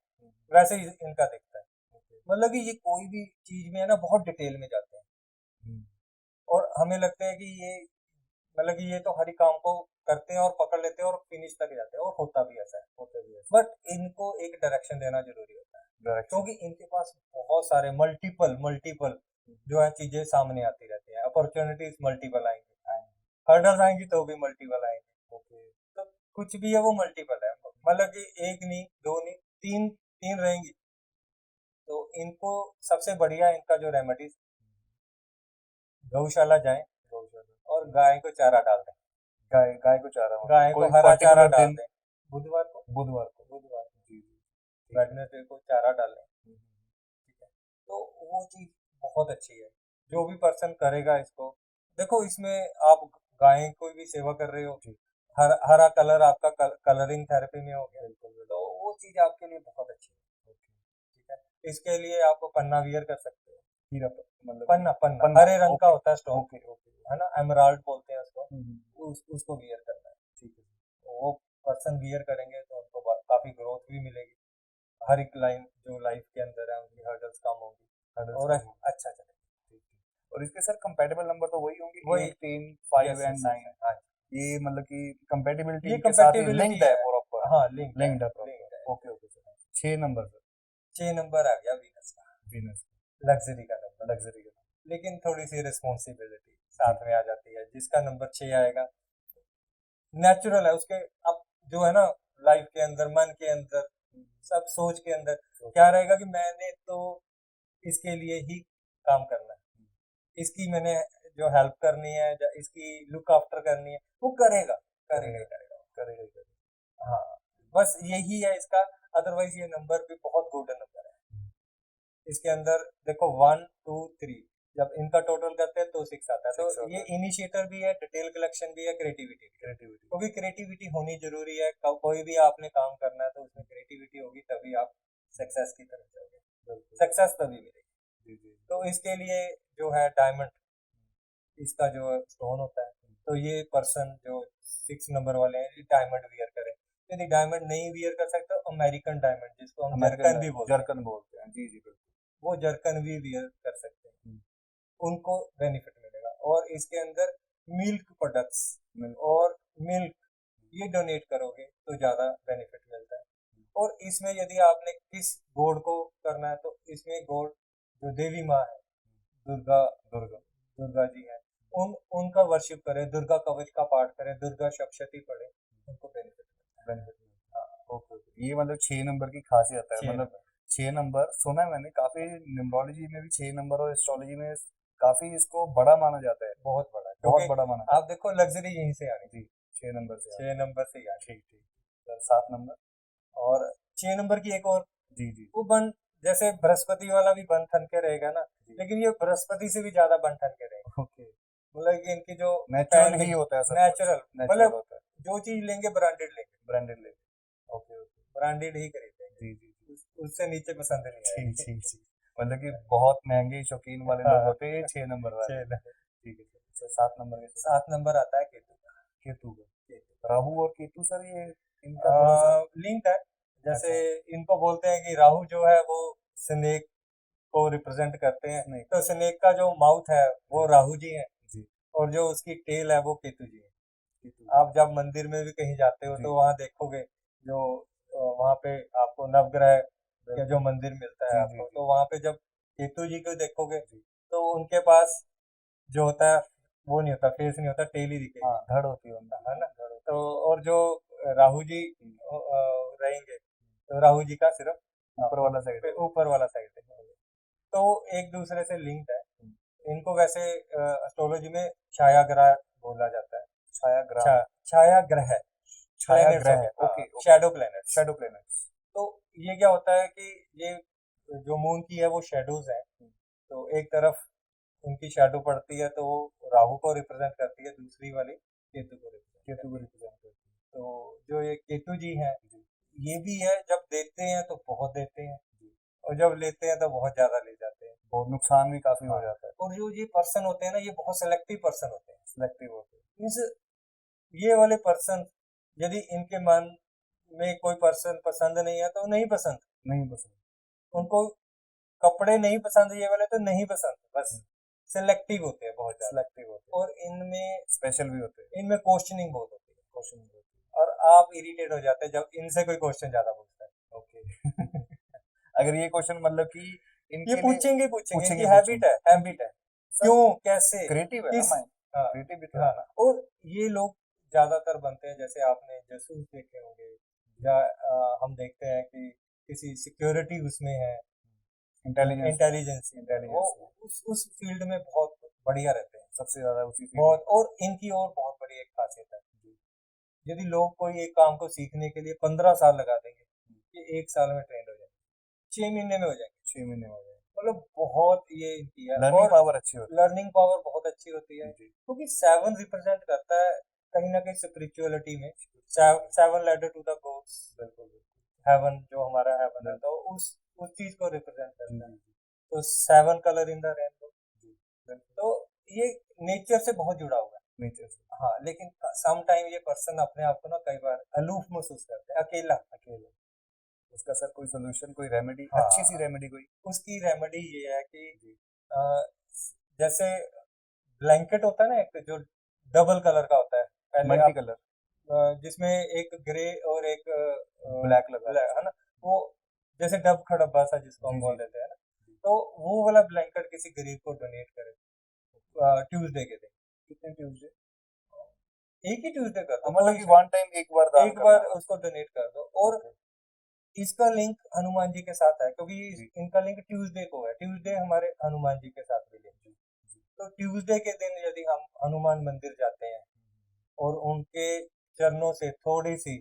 वैसे ही इनका दिखता है। मतलब कि ये कोई भी चीज में है ना बहुत डिटेल में जाते हैं, और हमें लगता है कि ये मतलब कि ये तो हर एक काम को करते हैं और पकड़ लेते हैं और फिनिश तक जाते हैं, और होता भी ऐसा है, बट इनको एक डायरेक्शन देना जरूरी होता है, डायरेक्शन। क्योंकि इनके पास बहुत सारे मल्टीपल मल्टीपल जो है चीजें सामने आती रहती है, अपॉर्चुनिटीज मल्टीपल आएंगी, हर्डल्स आएंगी तो भी मल्टीपल आएंगे। तो कुछ भी है वो मल्टीपल है, मतलब कि एक नहीं, दो नहीं, तीन तीन रहेंगी। तो इनको सबसे बढ़िया इनका जो रेमेडीज, गौशाला जाएं गौशाला। और गाय को चारा डाल दें, गाय गाय को चारा, गाय को कोई हरा चारा पर्टिकुलर डाल दिन दें। बुधवार को बुधवार को। बुधवार जी, जी। ठीक है। वेडनेसडे को चारा डालें, हुँ, हुँ, ठीक है। तो वो चीज़ बहुत अच्छी है। जो भी पर्सन करेगा इसको, देखो इसमें आप गाय कोई भी सेवा कर रहे हो, जी। हरा कलर आपका कलरिंग थेरेपी में हो गया, बिल्कुल, बिल्कुल। तो वो चीज़ आपके लिए बहुत अच्छी है, ओके। ठीक है। इसके लिए आप पन्ना वियर कर सकते हो। हीरा मतलब पन्ना पन्ना पन्ना, हरे रंग का ओके, होता है स्टोन, ओके, ओके। है ना, एमराल्ड बोलते हैं उसको, हुँ, हुँ। उसको वियर करना है। ठीक है। तो वो पर्सन वियर करेंगे तो उनको काफ़ी ग्रोथ भी मिलेगी। हर एक लाइन जो लाइफ के अंदर है उनकी हर्डल्स कम होंगी हर्डल्स और कम होंगे। अच्छा चलेगा। ठीक, ठीक। और इसके सर कंपैटिबल नंबर तो वही होंगे वही 8, 10, 5 यस एंड यस 9। यस हाँ जी। ये मतलब कि कंपैटिबिलिटी ये इनके साथ ही कंपैटिबिलिटी लिंक्ड है है, प्रॉपर। हाँ लिंक्ड है, लिंक्ड है लिंक्ड प्रॉपर। है। Okay, okay sir. 6 number sir, 6 number आ गया वीनस का, वीनस लग्जरी का नंबर, लग्जरी का। लेकिन थोड़ी सी रिस्पॉन्सिबिलिटी जी। साथ में आ जाती है। जिसका नंबर 6 आएगा, नेचुरल है उसके, अब जो है ना लाइफ के अंदर, मन के अंदर, सब सोच के अंदर क्या रहेगा कि मैंने तो इसके लिए ही काम करना है, इसकी मैंने जो हेल्प करनी है, इसकी लुक आफ्टर करनी है, वो करेगा करेगा ही करेगा करेगा ही करेगा। हाँ, बस यही है इसका। अदरवाइज ये नंबर भी बहुत गोल्डन नंबर है। इसके अंदर देखो 1, 2, 3, जब इनका टोटल करते हैं तो 6 आता है। तो 6 आता ये है। इनिशिएटर भी है, डिटेल कलेक्शन भी है, क्रिएटिविटी भी है। क्रिएटिविटी। क्योंकि क्रिएटिविटी होनी जरूरी है। कोई भी आपने काम करना है तो उसमें क्रिएटिविटी होगी तभी आप सक्सेस की तरफ जाओगे, बिल्कुल। सक्सेस तभी मिलेगी। जी, जी। तो इसके लिए जो है डायमंड, इसका जो स्टोन होता है, तो ये पर्सन जो 6 नंबर वाले हैं ये डायमंड वियर करें। यदि डायमंड नहीं वियर कर सकते तो अमेरिकन डायमंड, जिसको हम जरकन भी बोलते हैं, जरकन बोलते हैं। जी, जी, बिल्कुल। वो जरकन भी वियर कर सकते हैं, हुँ, उनको बेनिफिट मिलेगा। और इसके अंदर मिल्क प्रोडक्ट्स मिल्क और मिल्क ये डोनेट करोगे तो ज़्यादा बेनिफिट मिलता है। और इसमें यदि आपने किस गॉड को करना है तो इसमें गॉड जो देवी माँ है, दुर्गा दुर्गा। दुर्गा जी हैं, उनका वर्शिप करें, दुर्गा कवच का पाठ करें, दुर्गा सप्तशती पढ़ें, उनको बेनिफिट मिलता है। बेनिफिट मिलता है। Okay, okay. ये मतलब 6 नंबर की खासियत है। 6 मतलब नंबर 6 नंबर सुना है मैंने काफ़ी, न्यूमरोलॉजी में भी 6 नंबर और एस्ट्रोलॉजी में काफ़ी इसको बड़ा माना जाता है। बहुत बड़ा है, बहुत क्योंकि बड़ा माना जाता आप देखो लग्जरी यहीं से आ रही है। जी, 6 नंबर से है, 6 नंबर से ही आ रही ठीक, ठीक। Sir 7 number? है। और 6 नंबर की एक और, जी, जी। वो बन, जैसे बृहस्पति वाला भी बन ठन के रहेगा ना, जी। लेकिन ये बृहस्पति से भी ज्यादा बन ठन के रहेगा। ओके। मतलब कि इनकी जो नेचुरल ही होता है सब कुछ। नेचुरल, नेचुरल मतलब होता है। जो चीज लेंगे ब्रांडेड लेंगे, ब्रांडेड लेके। Okay, okay. ब्रांडेड ही खरीदेंगे, जी, जी, जी। उससे नीचे पसंद नहीं जी, आएगी। जी, जी। मतलब कि बहुत महँगे शौकीन वाले लोग हाँ, होते हैं, ये 6 नंबर वाले। 6 नंबर। ठीक है सर। सर 7 नंबर के सर? 7 नंबर आता है केतु का। केतु का। केतु राहु और केतु सर ये इनका थोड़ा-सा लिंक है। जैसे अच्छा। इनको बोलते हैं कि राहु जो है वो स्नेक को रिप्रेजेंट करते हैं, स्नेक। तो स्नेक का जो माउथ है वो जी। राहु जी है, जी, और जो उसकी टेल है वो केतु जी है। केतु। आप जब मंदिर में भी कहीं जाते हो जी। तो वहाँ देखोगे, जो वहाँ पे आपको नवग्रह या जो बिल्कुल। मंदिर मिलता है जी, जी, आपको, जी। तो वहाँ पे जब केतु जी को देखोगे जी। तो उनके पास जो होता है वो नहीं होता, फेस नहीं होता, टेल ही दिखेगी, हाँ, धड़ होती है उनकी। है ना। धड़ होती तो है। और जो राहु जी हुँ, रहेंगे, तो राहु जी का सिर्फ ऊपर आपको वाला साइड होगा। ऊपर वाला साइड दिखेगा। तो एक दूसरे से लिंक्ड है। हुँ, इनको वैसे एस्ट्रोलॉजी में छाया ग्रह बोला जाता है। छाया ग्रह। छाया ग्रह, छाया प्लैनेट्स हो ग्रह, गए, ओके, हाँ, okay. Shadow planets. Shadow planets. तो ये क्या होता है कि ये जो मून की है वो शेडोज है, हुँ, तो एक तरफ उनकी शैडो पड़ती है तो वो राहु को रिप्रेजेंट करती है, दूसरी वाली केतु को रिप्रेजेंट केतु को करती है। रिप्रेजेंट करती तो जो ये केतु जी हैं, है। जी, ये भी है, जब देते हैं तो बहुत देते हैं, जी। और जब लेते हैं तो बहुत ज्यादा ले जाते हैं। और नुकसान भी काफ़ी हो हाँ, जाता है। और जो ये पर्सन होते हैं ना, ये बहुत सेलेक्टिव पर्सन होते हैं। सिलेक्टिव होते हैं। मीन्स ये वाले पर्सन, यदि इनके मन में कोई पर्सन पसंद नहीं है तो नहीं पसंद, नहीं पसंद। उनको कपड़े नहीं पसंद ये वाले तो नहीं पसंद, बस हुँ, सिलेक्टिव होते हैं बहुत ज्यादा। सिलेक्टिव होते हैं। और इनमें स्पेशल भी होते हैं। इनमें क्वेश्चनिंग बहुत होती है, क्वेश्चन भी होते और आप इरिटेट हो जाते हैं जब इनसे कोई क्वेश्चन ज्यादा पूछता हैं। ओके। अगर ये क्वेश्चन मतलब कि है। ये इनके लिए पूछेंगे पूछेंगे, इनकी पूछेंगे, हैबिट पूछेंगे। है, हैबिट है, सर क्यों, कैसे, क्रिएटिव है ना किस, माइंड, हाँ, क्रिएटिव भी तो है हाँ। ना। और ये लोग ज्यादातर बनते हैं, जैसे आपने जासूस देखे होंगे, या हम देखते हैं कि किसी सिक्योरिटी उसमें है, इंटेलिजेंस। इंटेलिजेंस में, वो इंटेलिजेंस में उस फील्ड में बहुत बढ़िया रहते हैं, सबसे ज़्यादा उसी फील्ड में बहुत। रहते और इनकी और बहुत बड़ी एक खासियत है, हैं। जी, यदि लोग कोई एक काम को सीखने के लिए 15 साल लगा देंगे, ये 1 साल में ट्रेंड हो जाएंगे, 6 महीने में हो जाएंगे। 6 महीने हो जाए। मतलब बहुत ये इनकी है। लर्निंग और पावर अच्छी होती लर्निंग पावर बहुत अच्छी होती है, है जी। क्योंकि 7 रिप्रेजेंट करता है कहीं ना कहीं स्पिरिचुअलिटी में। 7 लेडर टू द गोड्स, बिल्कुल बिल्कुल। हेवन जो हमारा हेवन है, बिल्कुल तो उस चीज को रिप्रेजेंट जी करता है। जी जी तो 7 कलर इन द रेनबो, जी बिल्कुल। तो ये नेचर से बहुत जुड़ा हुआ है। नेचर से हाँ, लेकिन सम टाइम ये पर्सन अपने आप को ना कई बार अलूफ महसूस करते हैं, अकेला। अकेले, उसका सर कोई सोल्यूशन, कोई रेमेडी, अच्छी सी हाँ, रेमेडी कोई? उसकी रेमेडी ये है कि जी। अ, जैसे ब्लैंकेट होता है ना एक, जो डबल कलर का होता है, पहले मल्टी आप कलर। जिसमें एक ग्रे और एक ब्लैक लगा ब्लैक है ना, वो जैसे डब खड़ब्बा सा जिसको जी हम जी बोल देते हैं ना, जी। तो वो वाला ब्लैंकेट किसी गरीब को डोनेट करे ट्यूसडे के दिन। कितने ट्यूसडे? एक ही ट्यूसडे कर दो, मतलब कोई कि वन टाइम एक बार दान एक करना बार है बस। उसको डोनेट कर दो। और ओके इसका लिंक हनुमान जी के साथ है, क्योंकि जी इनका लिंक ट्यूसडे को है, ट्यूसडे हमारे हनुमान जी के साथ भी लिंक है। जी जी। तो ट्यूसडे के दिन यदि हम हनुमान मंदिर जाते हैं और उनके चरणों से थोड़ी सी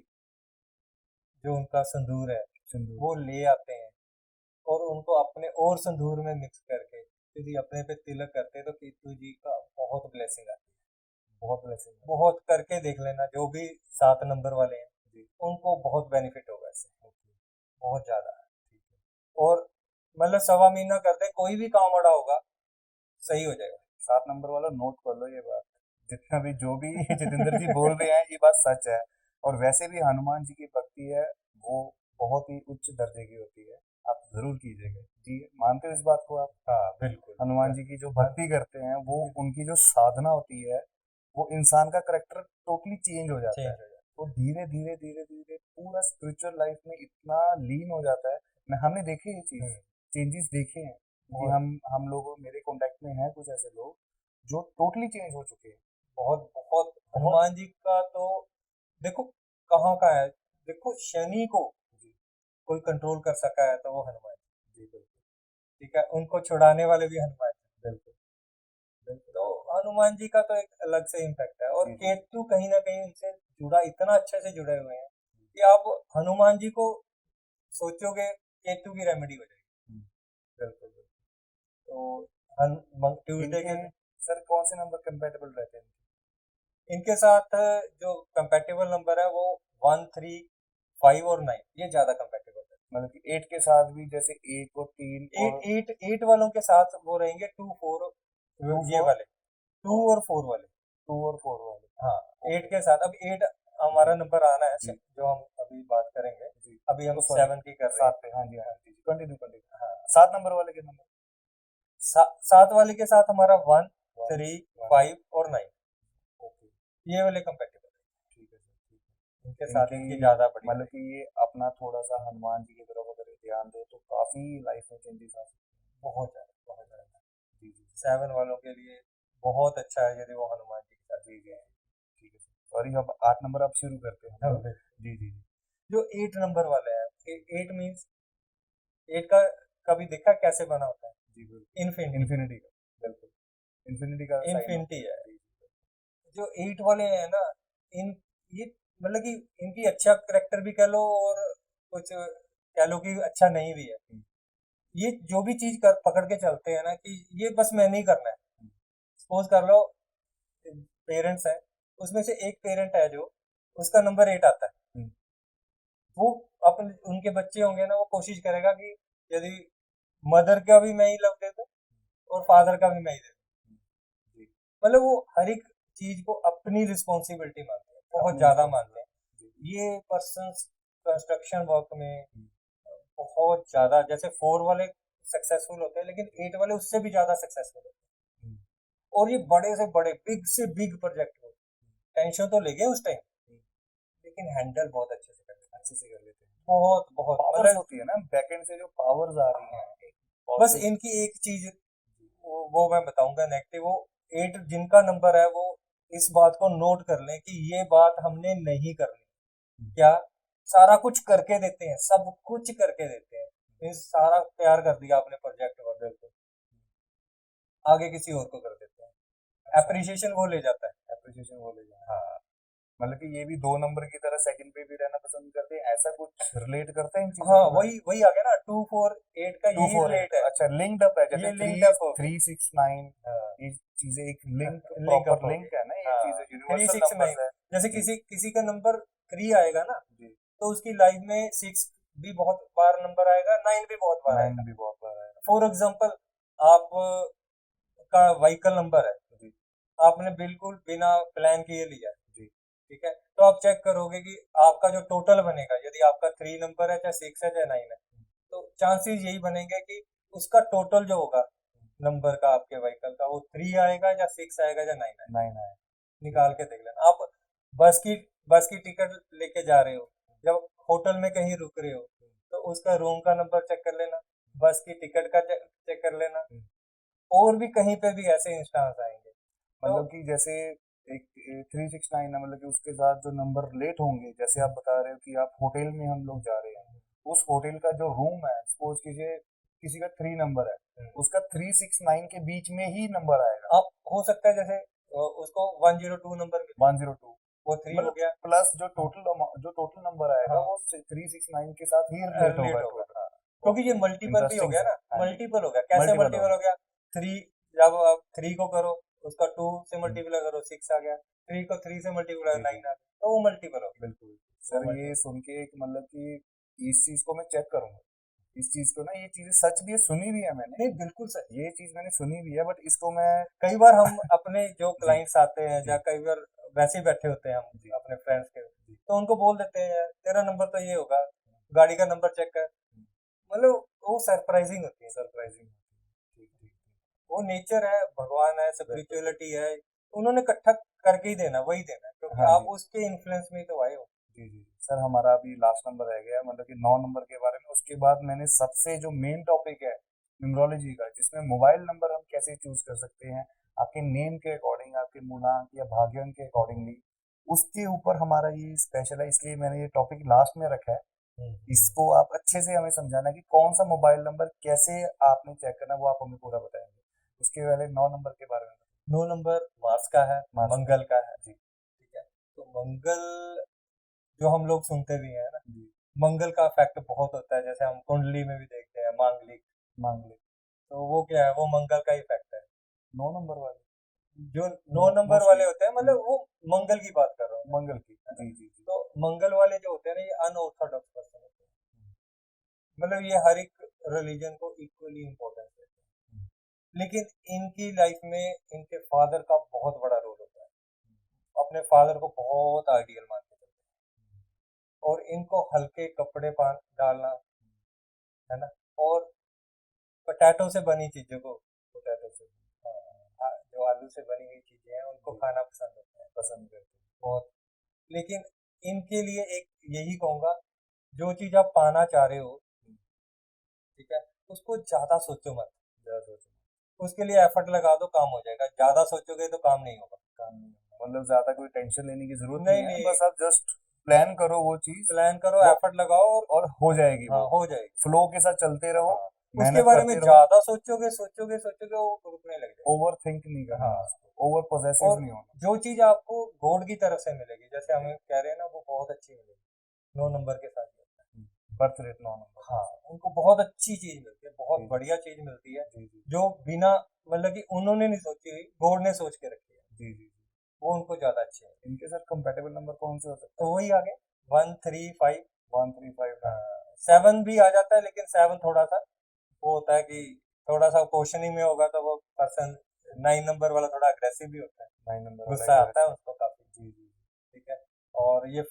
जो उनका संदूर है सिंदूर। वो ले आते हैं और उनको अपने और संदूर में मिक्स करके यदि अपने पे तिलक करते हैं, तो केतु जी का बहुत ब्लेसिंग आती है। बहुत ब्लेसिंग है। बहुत करके देख लेना, जो भी 7 नंबर वाले हैं जी। उनको बहुत बेनिफिट होगा इससे, ओके बहुत ज्यादा। ठीक है। और मतलब सवा महीना करते कोई भी काम अड़ा होगा सही हो जाएगा। 7 नंबर वाला नोट कर लो ये बात, जितना भी जो भी जितेंद्र जी बोल रहे हैं ये बात सच है। और वैसे भी हनुमान जी की भक्ति है वो बहुत ही उच्च दर्जे की होती है, आप जरूर कीजिएगा जी। मानते हो इस बात को आप? हाँ बिल्कुल। हनुमान जी की जो भक्ति करते हैं वो, उनकी जो साधना होती है, वो इंसान का करेक्टर टोटली चेंज हो जाता चेंज है। हो जाएगा। वो धीरे धीरे धीरे धीरे पूरा स्पिरिचुअल लाइफ में इतना लीन हो जाता है। मैं हमने देखे ये चीज, चेंजेस देखे हैं, क्योंकि बहुत हम लोग, मेरे कांटेक्ट में हैं कुछ ऐसे लोग जो टोटली चेंज हो चुके हैं। बहुत बहुत बहुत हनुमान जी का तो देखो कहाँ का है। देखो शनि को जी कोई कंट्रोल कर सका है तो वो हनुमान जी, जी बिल्कुल ठीक है, उनको छुड़ाने वाले भी हनुमान जी। बिल्कुल बिल्कुल। तो हनुमान जी का तो एक अलग से इम्पैक्ट है। और जी जी केतु कहीं ना कहीं उनसे जुड़ा, इतना अच्छे से जुड़े हुए हैं कि आप हनुमान जी को सोचोगे केतु की रेमेडी हो जाएगी। हम्म, बिल्कुल बिल्कुल। तो ट्यूसडे इनके के दिन सर कौन से नंबर कंपेटेबल रहते हैं? इनके साथ जो कंपेटेबल नंबर है वो 1, 3, 5 और 9, ये ज्यादा कंपेटेबल है। मतलब कि 8 के साथ भी, जैसे 1 और 3 एट और एट एट वालों के साथ वो रहेंगे 2, 4, 2 ये 4, वाले 2 और 4 वाले। 2 और 4 वाले। हाँ, एट ओके के साथ। अब एट हमारा जी नंबर आना है, जी जो हम अभी बात करेंगे। जी। अभी हम ओ सॉरी, 7 की कर रहे हैं। 7 पे, हाँ जी हाँ जी, कंटिन्यू कंटिन्यू। हाँ, 7 नंबर वाले के नंबर? 7 वाले के साथ हमारा 1, 1 3, 1 5 और 9, ओके ये वाले कंपेटेबल है। ठीक है सर ठीक इनके है। साथ इनकी इनकी ज्यादा बढ़िया मतलब कि ये अपना थोड़ा सा हनुमान जी की तरफ अगर ध्यान दे तो काफी लाइफ में चेंजेस आ सकते हैं। बहुत ज्यादा, बहुत ज्यादा। जी जी 7 वालों के लिए बहुत अच्छा है यदि वो हनुमान जी के साथ जी जी जुड़ते हैं। जी ठीक है सर। सॉरी, अब 8 नंबर आप शुरू करते हैं हम हाँ, लोग। बिल्कुल। जी जी जी जो 8 नंबर वाले हैं, 8 मीन्स 8 का कभी देखा कैसे बना होता है? जी बिल्कुल। इन्फिनिटी। इन्फिनिटी का, बिल्कुल इन्फिनिटी का साइन होता इन्फिनिटी है। है। जी जी जो 8 वाले हैं ना, इन ये मतलब कि इनकी अच्छा करेक्टर भी कह लो और कुछ कह लो कि अच्छा नहीं भी है। हम्म, ये जो भी चीज कर पकड़ के चलते हैं ना कि ये बस मैंने ही करना है। हम्म, सपोज कर लो पेरेंट्स है, उसमें से एक पेरेंट है जो उसका नंबर 8 आता है, हम्म, वो अपने उनके बच्चे होंगे ना, वो कोशिश करेगा कि यदि मदर का भी मैं ही लव दे दूं और फादर का भी मैं ही दे दूं। हम्म, जी मतलब वो हर एक चीज को अपनी रिस्पॉन्सिबिलिटी मानते हैं, बहुत अपनी ज्यादा मानते हैं। रिस्पॉन्सिबिलिटी। जी ये पर्सन कंस्ट्रक्शन वर्क में हम्म, बहुत ज्यादा, जैसे 4 वाले सक्सेसफुल होते हैं लेकिन 8 वाले उससे भी ज्यादा सक्सेसफुल होते हम्म, हैं। और ये बड़े से बड़े, बिग से बिग प्रोजेक्ट को टेंशन तो लेंगे उस टाइम, हम्म, लेकिन हैंडल बहुत अच्छे से कर लेते हैं। अच्छे से कर लेते हैं। बहुत बहुत पावर्स मतलब। होती है ना बैकएंड से, जो पावर्स आ रही हैं, हाँ, एक बस पॉजिटिव। इनकी एक चीज वो मैं बताऊंगा नेगेटिव। वो 8 जिनका नंबर है वो इस बात को नोट कर लें कि ये बात हमने नहीं करनी। क्या? सारा कुछ करके देते हैं, सब कुछ करके देते हैं, मीन्स सारा तैयार कर दिया आपने प्रोजेक्ट वगैरह को, आगे किसी और को कर देते हैं। अच्छा, एप्रिसिएशन वो ले जाता है। एप्रिसिएशन वो ले जाए। हाँ, मतलब कि ये भी 2 नंबर की तरह सेकंड पे भी रहना पसंद करते हैं, ऐसा कुछ रिलेट करते हैं इन चीज़ों हाँ के बारे में? वही वही आ गया ना, 248 का यही 248 रिलेट है, अच्छा लिंक्ड अप है, जैसे ये 3 लिंक्ड अप हो गया। 369 हाँ ये चीज़ें एक लिंक लिंक अप प्रॉपर हो लिंक गया। है ना, ये हाँ चीज़ें three universal six nine numbers है। जैसे जी, किसी किसी का नंबर 3 आएगा ना, जी। तो उसकी लाइफ में 6 भी बहुत बार नंबर आएगा, 9 भी बहुत बार 9 आएगा। भी बहुत बार आएगा। फॉर एग्जाम्पल, आप का व्हीकल नंबर है, जी, आपने बिल्कुल बिना प्लान किए लिया, जी, ठीक है, तो आप चेक करोगे कि आपका जो टोटल बनेगा, यदि आपका 3 नंबर है, चाहे 6 है, चाहे 9 है, तो चांसेस यही बनेंगे कि उसका टोटल जो होगा नंबर का आपके व्हीकल का, वो 3 आएगा या 6 आएगा या 9 आएगा। 9 आएगा। निकाल के देख लेना। आप बस की बस की टिकट लेके जा रहे हो, जब होटल में कहीं रुक रहे हो, तो उसका रूम का नंबर चेक कर लेना, बस की टिकट का चेक चेक कर लेना। हुँ। और भी कहीं पे भी ऐसे इंस्टांस आएंगे, तो मतलब कि जैसे एक 369 है, मतलब कि उसके साथ जो नंबर रिलेट होंगे, जैसे आप बता रहे हो कि आप होटल में हम लोग जा रहे हैं, उस होटल का जो रूम है, सपोज कीजिए किसी का 3 नंबर है, उसका 369 के बीच में ही नंबर आएगा। आप हो सकता है जैसे उसको 102 नंबर मिले, 102 वो 3 हो मतलब गया, प्लस जो टोटल नंबर आएगा हाँ वो 369 के साथ ही रिलेट रिलेट होगा होगा, टोटल। हाँ क्योंकि ये ओके, मल्टीपल भी हो इंटरेस्टिंग गया सर। ना, हाँ जी, मल्टीपल हो गया, कैसे मल्टीपल हो मल्टीपल गया। हो गया, 3 जब आप 3 को करो, उसका 2 से हुँ, मल्टीप्लाई करो, 6 आ गया, 3 को 3 से मल्टीप्लाई जी, 9 जी। आ गया, तो वो मल्टीपल हो गया, बिल्कुल। वो सर ये मल्टीपल। सुन के एक मतलब कि इस चीज़ को मैं चेक करूँगा। इस चीज़ को ना ये चीज़ें सच भी है, सुनी भी है मैंने। नहीं बिल्कुल सच। ये चीज़ मैंने सुनी भी है बट इसको मैं कई बार हम अपने जो जी, क्लाइंट्स आते हैं, या जी, कई बार वैसे ही बैठे होते हैं हम जी, अपने फ्रेंड्स के, जी। तो उनको बोल देते हैं, यार तेरा नंबर तो ये होगा, गाड़ी का नंबर चेक कर, हुँ, मतलब वो सरप्राइजिंग होती है। सरप्राइज़िंग होती है। ठीक, ठीक, ठीक। वो नेचर है, भगवान है, बिल्कुल। स्पिरिचुअलिटी है, उन्होंने इकट्ठा करके ही देना, वही देना है, क्योंकि हाँ आप जी। उसके इन्फ्लुएंस में ही तो आए हो। जी, जी। सर हमारा अभी लास्ट नंबर रह गया मतलब कि 9 नंबर के बारे में, उसके बाद मैंने सबसे जो मेन टॉपिक है न्यूमरोलॉजी का, जिसमें मोबाइल नंबर हम कैसे चूज़ कर सकते हैं, आपके नेम के अकॉर्डिंग, आपके मूलांक या भाग्यांक के अकॉर्डिंगली, उसके ऊपर हमारा ये स्पेशल है, इसलिए मैंने ये टॉपिक लास्ट में रखा है। हम्म। इसको आप अच्छे से हमें समझाना कि कौन-सा मोबाइल नंबर कैसे आपने चेक करना है, वो आप हमें पूरा बताएँगे। उसके पहले 9 नंबर के बारे में 9 नंबर मार्स का है, मार्च का। मंगल का है, जी, ठीक है, तो मंगल जो हम लोग सुनते भी हैं ना, जी। मंगल का इफेक्ट बहुत होता है, जैसे हम कुंडली में भी देखते हैं मांगलिक, मांगलिक, तो वो क्या है, वो मंगल का इफेक्ट है। 9 नंबर वाले जो 9 नंबर मोस्टली वाले होते हैं, मतलब वो मंगल की बात कर रहा हूँ मैं, मंगल की। है ना? जी, जी, जी। तो मंगल वाले जो होते हैं ना, ये अनऑर्थोडॉक्स पर्सन होते हैं, मतलब ये हर एक रिलीजन को इक्वली इम्पोर्टेंस देते हुँ, हैं, लेकिन इनकी लाइफ में इनके फादर का बहुत बड़ा रोल होता है, अपने फादर को बहुत आइडियल मानते थे, और इनको हल्के कपड़े पहन डालना, है ना, और पोटैटो से बनी चीजों को, पोटैटो से जो आलू से बनी हुई चीजें हैं उनको जी, खाना पसंद होता है पसंद करते हैं। बहुत। लेकिन इनके लिए एक यही कहूंगा, जो चीज आप पाना चाह रहे हो, हुँ, ठीक है, उसको ज्यादा सोचो मत, ज़्यादा सोचना, उसके लिए एफर्ट लगा दो, काम हो जाएगा, ज्यादा सोचोगे तो काम नहीं होगा। काम नहीं होगा। मतलब ज़्यादा कोई टेंशन लेने की ज़रूरत नहीं नहीं है, नहीं, बस आप जस्ट प्लान करो वो चीज़, प्लान करो, वो एफर्ट लगाओ, और हो जाएगी हाँ वो। हो जाएगी। फ्लो के साथ चलते रहो, हाँ, उसके मेहनत बारे में करते रहो, ज्यादा सोचोगे सोचोगे सोचोगे, वो रुकने लग जाएगा। ओवरथिंक नहीं करना हाँ, उसको, ओवर पॉसेसिव और नहीं होना। जो चीज आपको गॉड की तरफ से मिलेगी, जैसे जी, हमें कह रहे हैं ना, वो बहुत अच्छी मिलेगी 9 नंबर के साथ ही होता है। हुँ, बर्थ रेट 9 नंबर हाँ, उनको बहुत अच्छी चीज मिलती है, बहुत जी, जी, बढ़िया चीज मिलती है, जी, जी, जो बिना, मतलब कि उन्होंने नहीं सोची हुई, गॉड ने सोच के रखी है, जी, जी, जी। वो उनको ज्यादा अच्छी है। इनके साथ कंपैटिबल नंबर कौन से हो सकते तो हैं? वही आगे 135, 1359 7 भी आ जाता है, लेकिन 7 थोड़ा सा वो होता है कि थोड़ा सा क्वेश्चनिंग में होगा, तो वो पर्सन 9 नंबर वाला थोड़ा अग्रेसिव भी होता है, 9 नंबर वाला गुस्सा आता है एग्रेसिव। उसको काफी, जी, जी, जी। ठीक है। और ये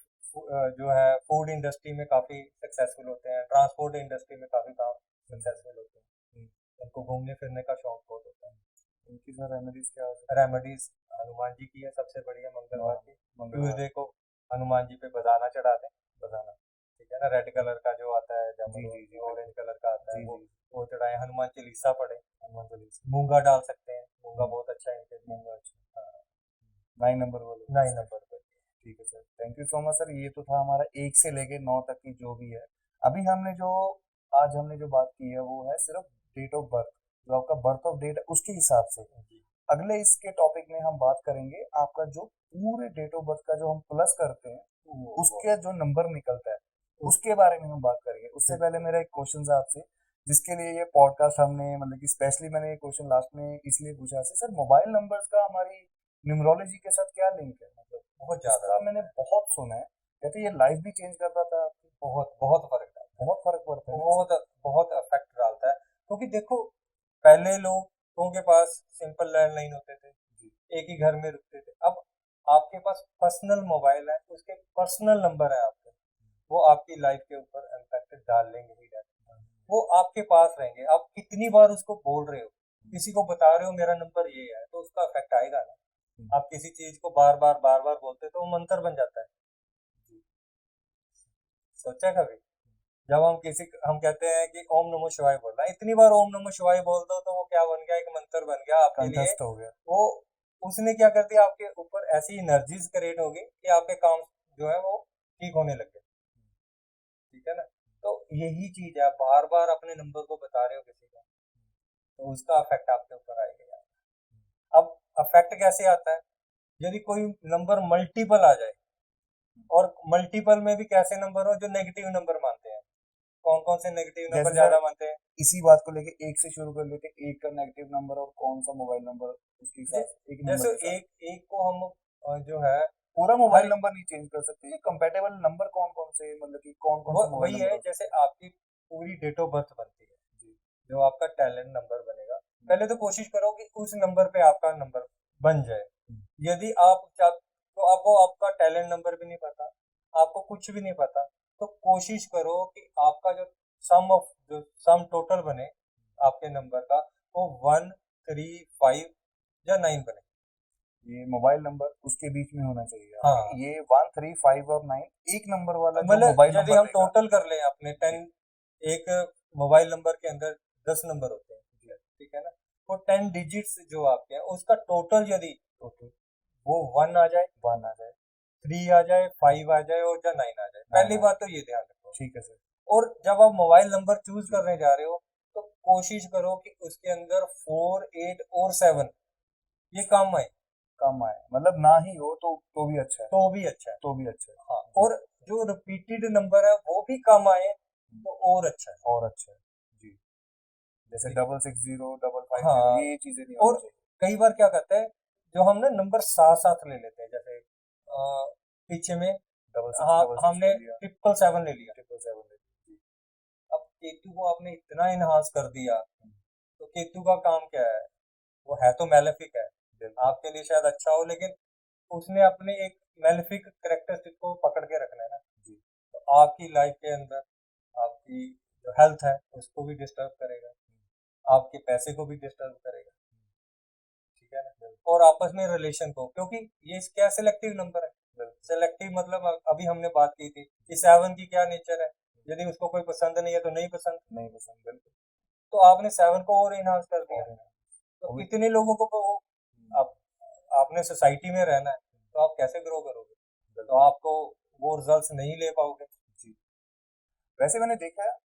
जो है फूड इंडस्ट्री में काफी सक्सेसफुल होते हैं, ट्रांसपोर्ट इंडस्ट्री में काफी काम हुँ, सक्सेसफुल होते हैं, हुँ, उनको घूमने फिरने का शौक बहुत होता है। इनकी सर रेमेडीज़ क्या हो सकती रेमेडीज हनुमान जी की है सबसे बढ़िया, है? मंगलवार की, मंगलवार ट्यूसडे को हनुमान जी पे बदाना चढ़ा दें, बताना। ठीक है ना, रेड कलर का जो आता है, जी, जामुन जी, जी, ऑरेंज बिल्कुल। कलर का आता है, जी, जी, वो चढ़ाए, हनुमान चालीसा पढ़े, हनुमान चालीसा। मूंगा डाल सकते हैं, मूंगा हुँ, बहुत अच्छा है इनके लिए। मूँगा अच्छा। हाँ, 9 नंबर वाले 9 इसका नंबर पे। ठीक है sir. Thank you so much sir. ये तो था हमारा 1 से लेके 9 तक की जो भी है। अभी हमने जो आज हमने जो बात की है वो है सिर्फ़ डेट ऑफ बर्थ, जो आपका बर्थ ऑफ डेट है उसके हिसाब से। जी अगले इसके टॉपिक में हम बात करेंगे आपका जो पूरे डेट ऑफ बर्थ का जो हम प्लस करते हैं उसके जो नंबर निकलता है उसके बारे में हम बात करेंगे। उससे पहले मेरा एक क्वेश्चन है आपसे, जिसके लिए ये पॉडकास्ट हमने मतलब कि स्पेशली मैंने ये क्वेश्चन लास्ट में इसलिए पूछा से सर, मोबाइल नंबर्स का हमारी न्यूमरोलॉजी के साथ क्या लिंक है? मतलब बहुत ज्यादा इसका मैंने बहुत सुना है, कहते ये लाइफ भी चेंज करता था आपकी, बहुत बहुत फर्क डालता बहुत फर्क पड़ता है, है। बहुत बहुत अफेक्ट डालता है। क्योंकि देखो, पहले लोगों के पास सिंपल लैंडलाइन होते थे, जी एक ही घर में रुकते थे। अब आपके पास पर्सनल मोबाइल है, उसके पर्सनल नंबर है आपके, वो आपकी लाइफ के ऊपर इम्पैक्ट डालेंगे ही डालेंगे। वो आपके पास रहेंगे, आप कितनी बार उसको बोल रहे हो, किसी को बता रहे हो मेरा नंबर ये है, तो उसका इफेक्ट आएगा ना। आप किसी चीज को बार बार बोलते हो तो वो मंत्र बन जाता है। सोचा कभी? जब हम कहते हैं कि ओम नमः शिवाय बोलना, इतनी बार ओम नमः शिवाय बोल दो तो वो क्या बन गया, एक मंत्र बन गया आपके लिए। कंठस्थ हो गया। वो उसने क्या कर दिया, आपके ऊपर ऐसी एनर्जीज क्रिएट होगी कि आपके काम जो है वो ठीक होने लग गए। ठीक है ना? तो यही चीज है, आप बार बार अपने नंबर को बता रहे हो किसी को, तो उसका इफेक्ट आपके ऊपर आएगा। अब इफेक्ट कैसे आता है? यदि कोई नंबर मल्टीपल आ जाए, और मल्टीपल में भी कैसे नंबर हो जो नेगेटिव नंबर मानते हैं। कौन कौन से नेगेटिव नंबर जैसे ज्यादा सर मानते हैं? इसी बात को लेके एक से शुरू कर लेते हैं, एक का नेगेटिव नंबर और कौन सा मोबाइल नंबर उसके जे- साथ एक नंबर जैसे के साथ। एक एक को हम जो है पूरा हर मोबाइल नंबर नहीं चेंज कर सकते, ये कंपैटिबल नंबर कौन कौन से, मतलब कि कौन कौन वो से मोबाइल वही नंबर है, हो सकते जैसे आपकी पूरी डेट ऑफ बर्थ बनती है, हैं? जी जो आपका टैलेंट नंबर बनेगा। पहले तो कोशिश करो कि उस नंबर पे आपका नंबर बन जाए। यदि आप चाह तो आपको आपका टैलेंट नंबर भी नहीं पता, आपको कुछ भी नहीं पता, तो कोशिश करो कि आपका जो सम टोटल बने आपके नंबर का, वो 1 3 5 या 9 बने। ये मोबाइल नंबर उसके बीच में होना चाहिए हाँ, ये 1 3 5 और 9 एक नंबर वाला जो मतलब मोबाइल यदि नंबर हम रहेगा। टोटल कर लें अपने 10, एक मोबाइल नंबर के अंदर 10 नंबर होते हैं, ठीक है ना? वो 10 डिजिट्स जो आपके हैं, उसका टोटल यदि टोटल वो 1 आ जाए, 1 आ जाए, 3 आ जाए, 5 आ जाए और या 9 आ जाए, 9 पहली आ बात जाए, तो ये ध्यान रखो। ठीक है सर। और जब आप मोबाइल नंबर चूज जी करने जा रहे हो, तो कोशिश करो कि उसके अंदर 4 8 और 7 ये कम आए, कम आए, मतलब ना ही हो तो भी अच्छा है, तो भी अच्छा है। तो भी अच्छा है। हाँ, जी और जो रिपीटेड नंबर है वो भी कम आए तो और अच्छा है। और अच्छा है। जी जैसे ठीक है। 660 550 हाँ, ये चीजें नहीं होनी और चाहिए। कई बार क्या करते हैं, जो हम ना नंबर साथ साथ ले लेते हैं, जैसे पीछे में, हाँ, डबल सिक्स ले हमने लिया, 777 ले लिया। 777 ले लिया। जी अब केतु को आपने इतना इनहांस कर दिया, तो केतु का काम क्या है? वो है तो मैलेफिक है, बिल्कुल। आपके लिए शायद अच्छा हो, लेकिन उसने अपने एक मैलेफिक करेक्टरिस्टिक को पकड़ के रखना है ना। जी तो आपकी लाइफ के अंदर आपकी जो हेल्थ है उसको भी डिस्टर्ब करेगा, आपके पैसे को भी डिस्टर्ब करेगा। ठीक है ना? और आपस में रिलेशन को, क्योंकि ये क्या सिलेक्टिव नंबर है। सिलेक्टिव मतलब अभी हमने बात की थी कि 7 की क्या नेचर है, यदि उसको कोई पसंद नहीं है तो नहीं पसंद, नहीं पसंद, बिल्कुल। तो आपने 7 को और इनहांस कर दिया। और तो वो भी इतने लोगों को आप आपने सोसाइटी में रहना है, तो आप कैसे ग्रो करोगे? तो बिल्कुल। आपको वो रिजल्ट्स नहीं ले पाओगे। जी वैसे मैंने देखा है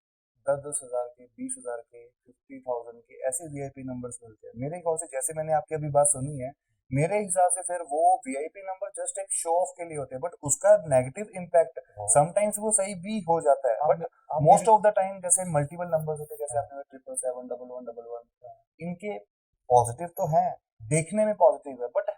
10-10 हज़ार के, 20 हज़ार के, 50,000 के ऐसे वीआईपी नंबर्स मिलते हैं। मेरे ख्याल से जैसे मैंने आपकी अभी बात सुनी है, मेरे हिसाब से फिर वो वीआईपी नंबर जस्ट एक शो ऑफ के लिए होते हैं, बट उसका नेगेटिव इम्पैक्ट समटाइम्स वो सही भी हो जाता है, बट आप मोस्ट मेरे ऑफ द टाइम जैसे मल्टीपल नंबर्स होते हैं, जैसे आपने 777 1111 इनके पॉजिटिव तो हैं, देखने में पॉजिटिव है, बट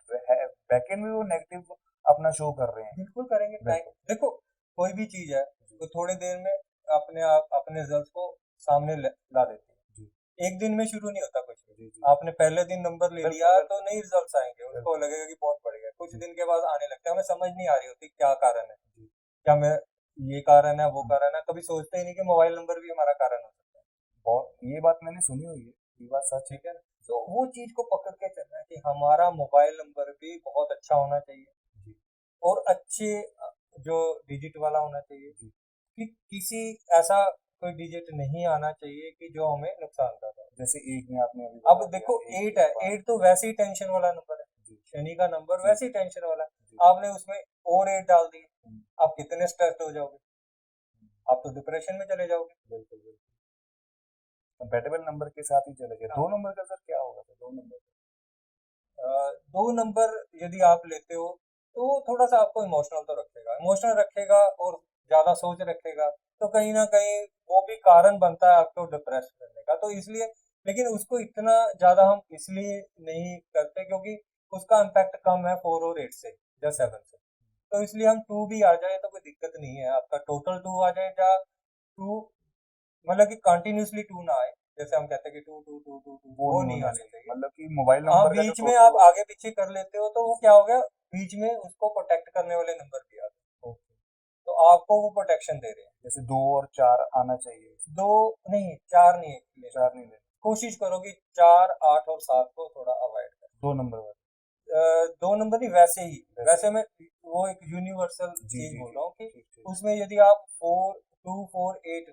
बैक एंड में वो नेगेटिव अपना शो कर रहे हैं। बिल्कुल करेंगे। टाइम बिल्कुल। देखो, कोई भी चीज है जी तो थोड़ी देर में अपने आप अपने रिजल्ट को सामने ला देती जी है। एक दिन में शुरू नहीं होता कुछ भी। जी जी आपने पहले दिन नंबर ले बिल्कुल लिया बिल्कुल तो नहीं रिजल्ट्स आएंगे, उसको बिल्कुल। लगेगा कि बहुत बढ़ गया, कुछ जी दिन के बाद आने लगता है, हमें समझ नहीं आ रही होती क्या कारण है, जी क्या मैं ये कारण है वो हम्म, कारण है, कभी सोचते ही नहीं कि मोबाइल नंबर भी हमारा कारण हो सकता है। बहुत ये बात मैंने सुनी हुई है, ये बात सच है। ठीक है ना? तो वो चीज को पकड़ के चलना है कि हमारा मोबाइल नंबर भी बहुत अच्छा होना चाहिए, जी और अच्छे जो डिजिट वाला होना चाहिए, जी कि किसी ऐसा कोई डिजिट नहीं आना चाहिए कि जो हमें नुकसान कर रहा जैसे एक में आपने अभी हो। अब बता दिया, देखो, एक 8 के है, बाद 8 तो वैसे ही टेंशन वाला नंबर है, जी शनि का नंबर जी वैसे ही टेंशन वाला जी है, आपने उसमें और 8 डाल दिए, हम्म, आप कितने स्ट्रेस हो जाओगे, हम्म, आप तो डिप्रेशन में चले जाओगे। बिल्कुल बिल्कुल। कंपेटेबल नंबर के साथ ही चले गए, हाँ, 2 नंबर का सर क्या होगा, सर 2 नंबर का? दो नंबर यदि आप लेते हो तो वो थोड़ा सा आपको इमोशनल तो रखेगा, इमोशनल रखेगा और ज्यादा सोच रखेगा, तो कहीं ना कहीं वो भी कारण बनता है आपको डिप्रेस करने का। तो इसलिए, लेकिन उसको इतना ज्यादा हम इसलिए नहीं करते क्योंकि उसका इम्पैक्ट कम है 4 और 8 से या 7 से। तो इसलिए हम 2 भी आ जाए तो कोई दिक्कत नहीं है, आपका टोटल 2 आ जाए या 2, मतलब कि कंटिन्यूअसली 2 ना आए, जैसे हम कहते हैं कि 2 2 2 2 2, वो वो नहीं नहीं होना आने चाहिए, चाहिए। मतलब कि मोबाइल हाँ, नंबर का जो बीच में टोटल आप आगे पीछे कर लेते हो तो वो क्या हो गया, बीच में उसको प्रोटेक्ट करने वाले नंबर भी आ गए, ओके, तो आपको वो प्रोटेक्शन दे रहे हैं। जैसे 2 और 4 आना चाहिए, 2 नहीं, 4 नहीं लेना, 4 नहीं लेना, कोशिश करो कि 4 8 और 7 को थोड़ा अवॉइड करें। 2 नंबर वाले, 2 नंबर नहीं, वैसे ही, वैसे वैसे मैं वो एक यूनिवर्सल जी, चीज जी, बोल जी, रहा हूँ कि ठीक, ठीक, उसमें यदि आप 4 2 4 8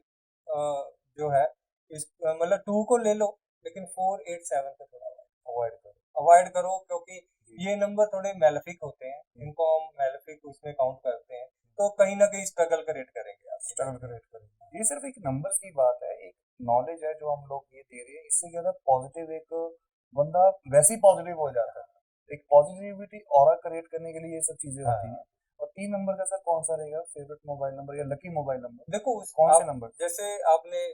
जो है, इस मतलब 2 को ले लो, लेकिन 4 8 7 को थोड़ा अवॉइड करो, अवॉइड करो क्योंकि जी, ये नंबर थोड़े मेलेफिक होते हैं, इनको हम मेलेफिक उसमें काउंट करते हैं, तो कहीं ना कहीं स्ट्रगल क्रिएट करेंगे आपकी स्ट्रगल लाइफ में। क्रिएट करेंगे। ये सिर्फ एक नंबर्स की बात है, एक नॉलेज है जो हम लोग ये दे रहे हैं, इससे क्या होता है पॉजिटिव एक बंदा वैसे ही पॉजिटिव हो जाता है, एक पॉजिटिविटी ऑरा क्रिएट करने के लिए ये सब चीजें होती हैं। हाँ, और 3 नंबर का सर कौन सा रहेगा फेवरेट मोबाइल नंबर या लकी मोबाइल नंबर, देखो उस कौन से आप नंबर? जैसे आपने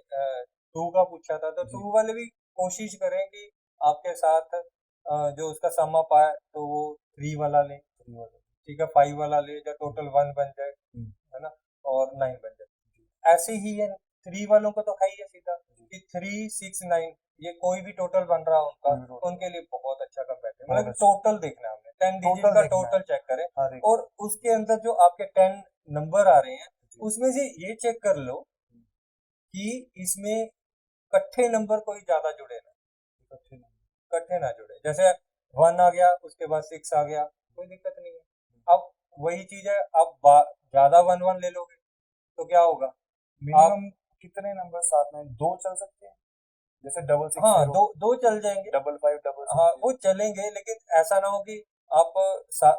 2 का पूछा था, तो जी, 2 वाले भी कोशिश करें कि आपके साथ जो उसका सम अप आए तो वो 3 वाला लें, 3 वाले, ठीक है, 5 वाला ले या हम्म, टोटल 1 बन जाए, हम्म, है ना, और 9 बन जी, जाए। ऐसे ही है, 3 वालों का तो है ही है सीधा जी, कि 3 6 9, ये कोई भी टोटल बन रहा है उनका, कोई भी टोटल उनके लिए बहुत अच्छा कंपेट है, बहुत मतलब अच्छा, टोटल देखना है हमने, 10 डिजिट टोटल का देखना है टोटल चेक करें, हर एक और उसके अंदर जो आपके 10 नंबर आ रहे हैं, जी, उसमें से ये चेक कर लो हम्म, कि इसमें इकट्ठे नंबर कोई ज्यादा जुड़े ना, इकट्ठे नंबर, इकट्ठे ना जुड़े, जैसे 1 आ गया उसके बाद 6 आ गया, कोई दिक्कत नहीं है। अब वही चीज है, अब ज्यादा 1 1 ले लोगे तो क्या होगा, आप, मिनिमम कितने नंबर साथ में 2 चल सकते हैं, जैसे डबल सिक्स हाँ, जीरो, दो दो चल जाएंगे, डबल फाइव, डबल हाँ सिक्स वो जीरो, चलेंगे, लेकिन ऐसा ना हो कि आप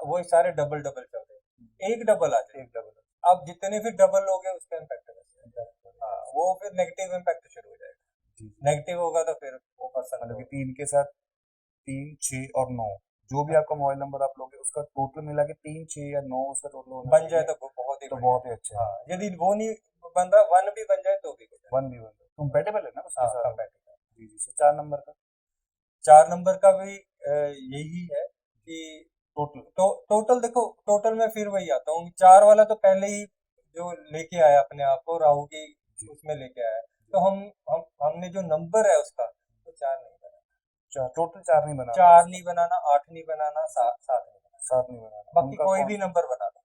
वो सारे डबल डबल चल रहे हैं, एक डबल आ जाए, एक डबल अब जितने फिर डबल हो गए उसका इम्पैक्ट वैसे आ इम्पैक्ट जाएगा। करेगा, हाँ, वो फिर नेगेटिव इम्पैक्ट शुरू हो जाएगा, जी, जी, नेगेटिव होगा तो फिर वो पर्सन मतलब को कि 3 के साथ 3, 6 और 9 जो भी आपका मोबाइल नंबर आप लोगे उसका टोटल मिला के 3, 6 या 9 उसका टोटल होना बन जाए चाहिए, तो बहुत ही तो बढ़िया। बहुत ही अच्छा है। हाँ, यदि वो नहीं बन रहा, 1 भी बन जाए तो भी good है। 1 भी 1 कंपैटिबल है ना उसके हाँ, साथ? कंपैटिबल। जी, जी, सर 4 नंबर का 4 नंबर का भी यही है कि टोटल टोटल देखो, टोटल में फिर वही आता हूँ, 4 वाला तो पहले ही जो लेके आया अपने आप को, राहु की जी, उसमें लेके आया, जी, तो हमने जो नंबर है उसका, तो 4 नहीं बनाना, 4 टोटल 4 नहीं बनाना 4 उसका, नहीं बनाना, 8 नहीं बनाना, 7 नहीं बनाना, 7 नहीं बनाना, बाकी उनका कोई कौन भी सा? नंबर बना लो,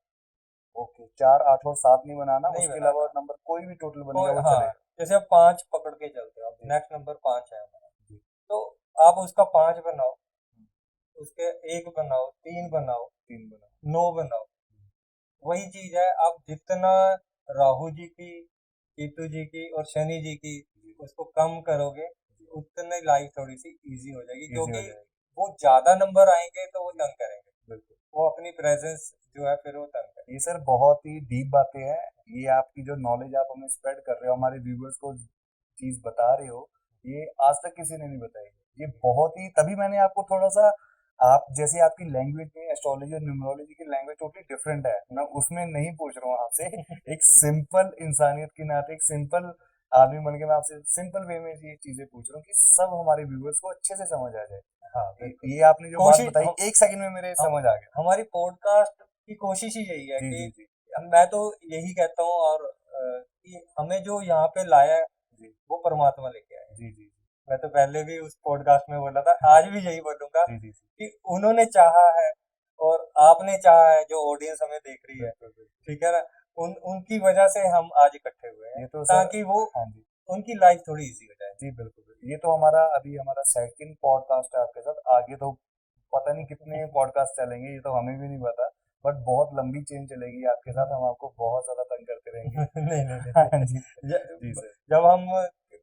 ओके, 4, 8 और 7 नहीं बनाना, नहीं उसके अलावा बनाना, नंबर कोई भी टोटल कोई, बनेगा वो हाँ, चलेगा। जैसे आप 5 पकड़ के चलते हो, जी, नेक्स्ट नंबर 5 है हमारा, जी, तो आप उसका 5 बनाओ, हुँ, उसके 1 बनाओ, 3 बनाओ, 3 बनाना, 9 बनाओ, हुँ, वही चीज है, आप जितना राहु जी की, केतु जी की और शनि जी की जी, उसको कम करोगे, जी, उतने लाइफ थोड़ी सी इजी हो जाएगी, ईज़ी हो क्योंकि जाएगा। वो ज्यादा नंबर आएंगे तो वो जी, तंग करेंगे, बिल्कुल। वो अपनी प्रेजेंस जो है फिर वो तंग करेंगे। ये सर बहुत ही डीप बातें हैं, ये आपकी जो नॉलेज आप हमें स्प्रेड कर रहे हो, हमारे व्यूअर्स को चीज़ बता रहे हो, ये आज तक किसी ने नहीं बताई। ये बहुत ही तभी मैंने आपको थोड़ा-सा आप जैसे आपकी लैंग्वेज में एस्ट्रोलॉजी और न्यूमरोलॉजी की लैंग्वेज टोटली डिफरेंट है, मैं उसमें नहीं पूछ रहा हूँ आपसे, एक सिंपल इंसानियत के नाते, एक सिंपल आदमी बन के मैं आपसे सिंपल वे में ये चीज़ें पूछ रहा हूँ कि सब हमारे व्यूअर्स को अच्छे से समझ आ जाए। हाँ, बिल्कुल। ये आपने जो बात कोशिश बताई 1 सेकंड में मेरे हम समझ आ गया। हमारी पॉडकास्ट की कोशिश ही यही है जी, कि जी, जी। मैं तो यही कहता हूँ, और कि हमें जो यहाँ पे लाया है जी, वो परमात्मा लेके आया है। जी, जी, मैं तो पहले भी उस पॉडकास्ट में बोला था, आज भी यही बोलूंगा जी, जी, जी। कि उन्होंने चाहा है और आपने चाहा है, जो ऑडियंस हमें देख रही है, बिल्कुल, बिल्कुल। ठीक है ना, उनकी वजह से हम आज इकट्ठे हुए हैं, ये तो सर ताकि वो हाँ जी। उनकी लाइफ थोड़ी इजी हो जाए। जी, बिल्कुल, बिल्कुल। ये तो हमारा अभी हमारा सेकंड पॉडकास्ट है आपके साथ। आगे तो पता नहीं कितने पॉडकास्ट चलेंगे, ये तो हमें भी नहीं पता। बट बहुत लंबी चेन चलेगी आपके साथ, हम आपको बहुत ज़्यादा तंग करते रहेंगे। नहीं नहीं हाँ नहीं, जी। जी सर। जब हम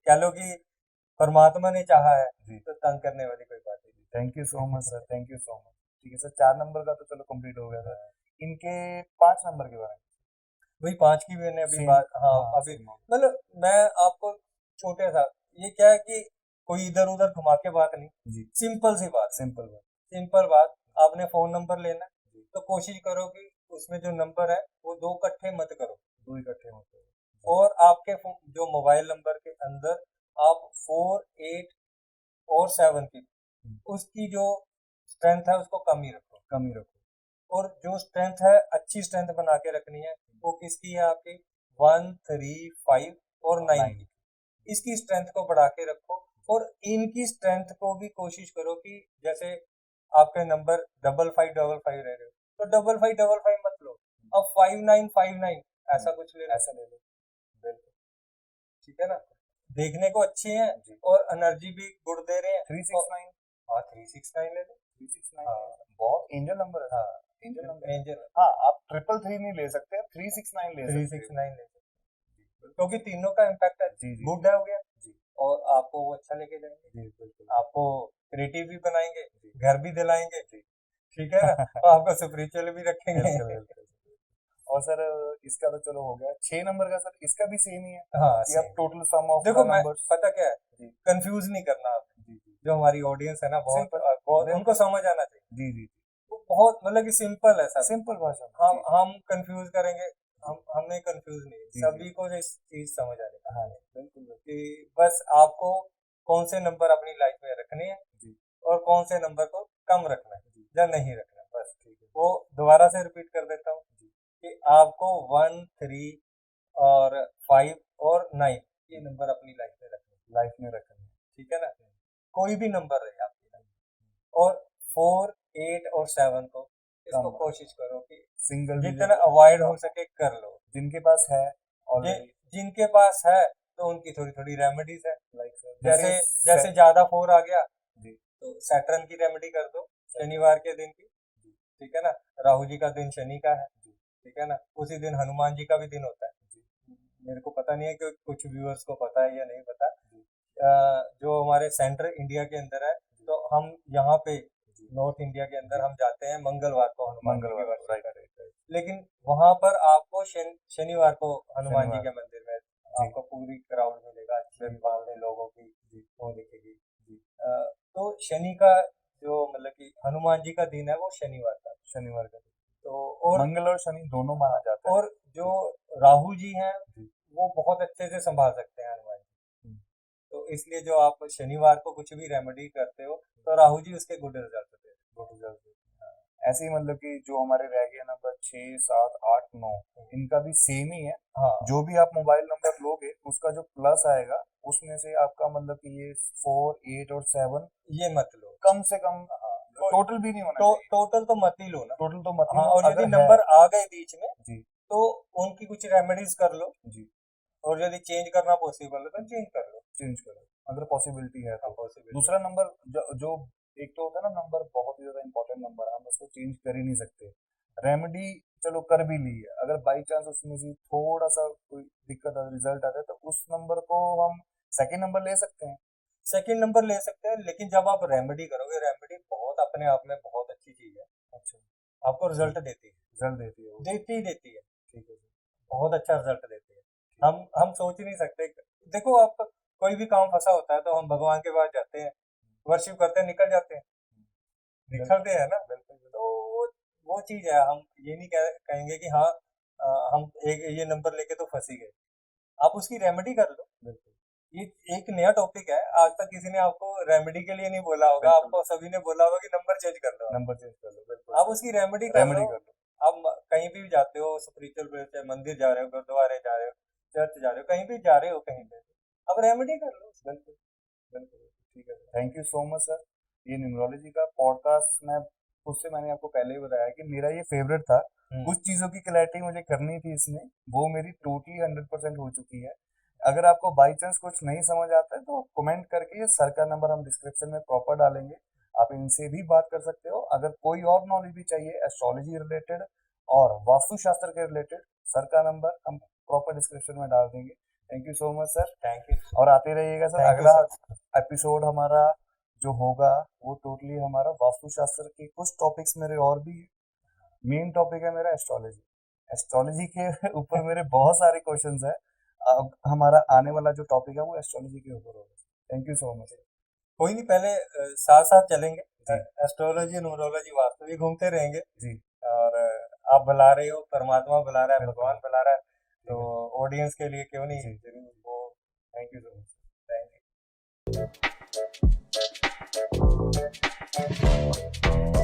कह लो कि परमात्मा ने चाहा है जी, तो तंग करने वाली कोई बात ही थैंक यू सो मच नहीं। Sir, thank you so much. ठीक है सर, 4 नंबर का तो चलो कंप्लीट हो गया सर। इनके 5 नंबर के बारे में वही 5 की मैंने अभी सेम बात, हाँ हाँ, अभी, सेम होगा। मतलब मैं आपको छोटे सा, ये क्या है कि कोई इधर उधर घुमा के बात नहीं, जी, सिंपल सी बात है, सिंपल बात। सिंपल बात, आपने फ़ोन नंबर लेना है, तो कोशिश करो कि उसमें जो नंबर है वो 2 इकट्ठे मत करो। 2 इकट्ठे होते हैं। और आपके जो मोबाइल नंबर के अंदर आप 4, 8 और 7 की उसकी जो स्ट्रेंथ है उसको कम ही रखो। कम ही रखो। और जो स्ट्रेंथ है अच्छी स्ट्रेंथ बना के रखनी है, वो किसकी है आपकी 1, 3, 5 और 9 की। इसकी स्ट्रेंथ को बढ़ा के रखो और इनकी स्ट्रेंथ को भी कोशिश करो कि जैसे आपके नंबर 5555 रह रहे हो तो 5555 मत लो, अब 5959 ऐसा कुछ ले लो। ऐसा ले लो। बिल्कुल। ठीक है ना, देखने को अच्छे हैं जी। और एनर्जी भी गुड दे रहे हैं। 369 हाँ 369 ले लो। 369 हाँ बहुत एंजल नंबर है। हाँ एंजल नंबर है। एंजल हाँ, आप 333 नहीं ले सकते, आप 369 ले सकते हो। 369 ले सकते हो। क्योंकि तीनों का इम्पैक्ट जी, जी। गुड है हो गया जी। और आपको वो अच्छा लेके जाएंगे, जी, बिल्कुल। आपको क्रिएटिव भी बनाएंगे, जी। घर भी दिलाएंगे, जी। ठीक है ना, और आपको स्पिरिचुअल भी रखेंगे। बिल्कुल, बिल्कुल। और सर इसका तो चलो हो गया। 6 नंबर का सर इसका भी सेम ही है हाँ कि आप सेम। टोटल सम ऑफ देखो द मैं नंबर्स। पता क्या है, जी। कंफ्यूज नहीं करना आप। जी, जी। जो हमारी ऑडियंस है ना बहुत सिंपल। बहुत बिल्कुल। उनको समझ आना चाहिए। जी, जी। वो बहुत मतलब कि सिंपल है सब। सिंपल भाषा में। हम जी, हम कंफ्यूज करेंगे, हमें कंफ्यूज नहीं, जी, सभी को इस चीज समझ आ जाएगा। हाँ, बिल्कुल, बिल्कुल। कि बस आपको कौन से नंबर अपनी लाइफ में रखने हैं जी, और कौन से नंबर को कम रखना है जी। या नहीं रखना है, बस। ठीक है। वो दोबारा से रिपीट कर देता हूँ जी। कि आपको 1, 3 और 5 और 9 ये नंबर अपनी लाइफ में रखने हैं। लाइफ में रखना है। ठीक है ना, कोई भी नंबर रहे आपकी लाइफ में। और 4, 8 और 7 को इसको कम कोशिश करो कि सिंगल जितना अवॉइड हो सके कर लो। जिनके पास है जि, ऑलरेडी। जिनके पास है तो उनकी थोड़ी थोड़ी रेमेडीज है। लाइक सर जैसे जैसे ज्यादा 4 आ गया जी। तो सैटर्न की रेमेडी कर दो शनिवार के दिन की। जी। ठीक है ना, राहु जी का दिन शनि का है। जी। ठीक है ना, उसी दिन हनुमान जी का भी दिन होता है। जी। मेरे को पता नहीं है कि कुछ व्यूअर्स को पता है या नहीं पता। जी। जो हमारे सेंटर इंडिया के अंदर है, तो हम यहाँ पे जी। नॉर्थ इंडिया के अंदर जी। हम जाते हैं मंगलवार को हनुमान जी की मंगलवार को, वर्शिप राइट, करने। Right, right. लेकिन वहां पर आपको शनिवार को हनुमान जी शनिवार। के मंदिर में जी। आपको पूरी क्राउड मिलेगा, अच्छी बिल्कुल। बातें लोगों की जी। वो दिखेगी। जी। तो शनि का जो मतलब कि हनुमान जी का दिन है वो शनिवार का। शनिवार का दिन। तो और मंगल और शनि दोनों माना जाता है। और जो राहु जी हैं जी। वो बहुत अच्छे से संभाल सकते हैं हनुमान जी। हम्म। तो इसलिए जो आप शनिवार को कुछ भी रेमेडी करते हो तो राहु जी उसके गुड रिजल्ट देते हैं। गुड रिजल्ट देते हैं। ऐसे ही मतलब कि जो हमारे रह गए नंबर 6, 7, 8, 9 इनका भी सेम ही है। हाँ जो भी आप मोबाइल नंबर लोगे उसका जो प्लस आएगा उसमें से आपका मतलब कि ये 4, 8 और 7 ये मत लो। कम से कम टोटल भी नहीं होना चाहिए। टोटल तो मत ही लो ना। टोटल तो मत ही हाँ, लो और यदि अगर है। नंबर आ गए बीच में जी। तो उनकी कुछ रेमेडीज कर लो, जी। और यदि चेंज करना पॉसिबल है तो चेंज कर लो। चेंज करो अगर पॉसिबिलिटी है हाँ तो। पॉसिबल। दूसरा नंबर जो एक तो होता है ना नंबर बहुत ही ज्यादा इंपॉर्टेंट नंबर है, हम उसको चेंज कर ही नहीं सकते। रेमेडी चलो कर भी ली है, अगर बाई चांस उसमें से थोड़ा सा कोई दिक्कत रिजल्ट आता है तो उस नंबर को हम सेकंड नंबर ले सकते हैं। सेकंड नंबर ले सकते हैं, लेकिन जब आप रेमेडी करोगे, रेमेडी बहुत अपने आप में बहुत अच्छी चीज है, अच्छा। आपको रिजल्ट देती है, रिजल्ट देती है वो। देती ही देती है, ठीक है सर। बहुत अच्छा रिजल्ट देती है। हम सोच ही नहीं सकते। देखो आप कोई भी काम फंसा होता है तो हम भगवान के पास जाते हैं, वर्शिप करते हैं, निकल जाते हैं, निकलते हैं ना। बिल्कुल। तो वो चीज है, हम ये नहीं कहेंगे कि हाँ हम एक ये नंबर लेके तो फंस ही गए। आप उसकी रेमेडी कर लो। बिल्कुल। ये एक नया टॉपिक है, आज तक किसी ने आपको रेमेडी के लिए नहीं बोला होगा, बिल्कुल। आपको सभी ने बोला होगा कि नंबर चेंज कर लो। नंबर चेंज कर लो। बिल्कुल आप उसकी रेमेडी कर रेमेडी लो। कर लो। आप कहीं भी जाते हो, स्पिरिचुअल प्लेस पे, मंदिर जा रहे हो, गुरुद्वारे जा रहे हो, चर्च जा रहे हो, कहीं भी जा रहे हो, कहीं पे अब रेमेडी कर लो। बिल्कुल। बिल्कुल ठीक है sir. Thank you so much sir. ये न्यूमरोलॉजी का पॉडकास्ट मैं उससे मैंने आपको पहले ही बताया कि मेरा ये फेवरेट था। कुछ चीजों की क्लैरिटी मुझे करनी थी इसमें, वो मेरी टोटली 100% हो चुकी है। अगर आपको बाई चांस कुछ नहीं समझ आता है तो कमेंट करके, ये सर का नंबर हम डिस्क्रिप्शन में प्रॉपर डालेंगे, आप इनसे भी बात कर सकते हो। अगर कोई और नॉलेज भी चाहिए एस्ट्रोलॉजी रिलेटेड और वास्तुशास्त्र के रिलेटेड, सर का नंबर हम प्रॉपर डिस्क्रिप्शन में डाल देंगे। Thank you so much sir. Thank you. और आते रहिएगा सर। Thank you, अगला एपिसोड हमारा जो होगा वो टोटली हमारा वास्तुशास्त्र के कुछ टॉपिक्स मेरे और भी। मेन टॉपिक है मेरा एस्ट्रोलॉजी। एस्ट्रोलॉजी के ऊपर मेरे बहुत सारे क्वेश्चंस है। अब हमारा आने वाला जो टॉपिक है वो एस्ट्रोलॉजी के ऊपर होगा। Thank you so much. कोई नहीं, पहले साथ साथ चलेंगे। जी एस्ट्रोलॉजी, न्यूमरोलॉजी, वास्तु भी घूमते रहेंगे। जी और आप बुला रहे हो, परमात्मा बुला रहा है, बिल्कुल भगवान बुला रहा है, ठीक तो है ऑडियंस के लिए क्यों नहीं जी जरूर वो। Thank you so much thank you।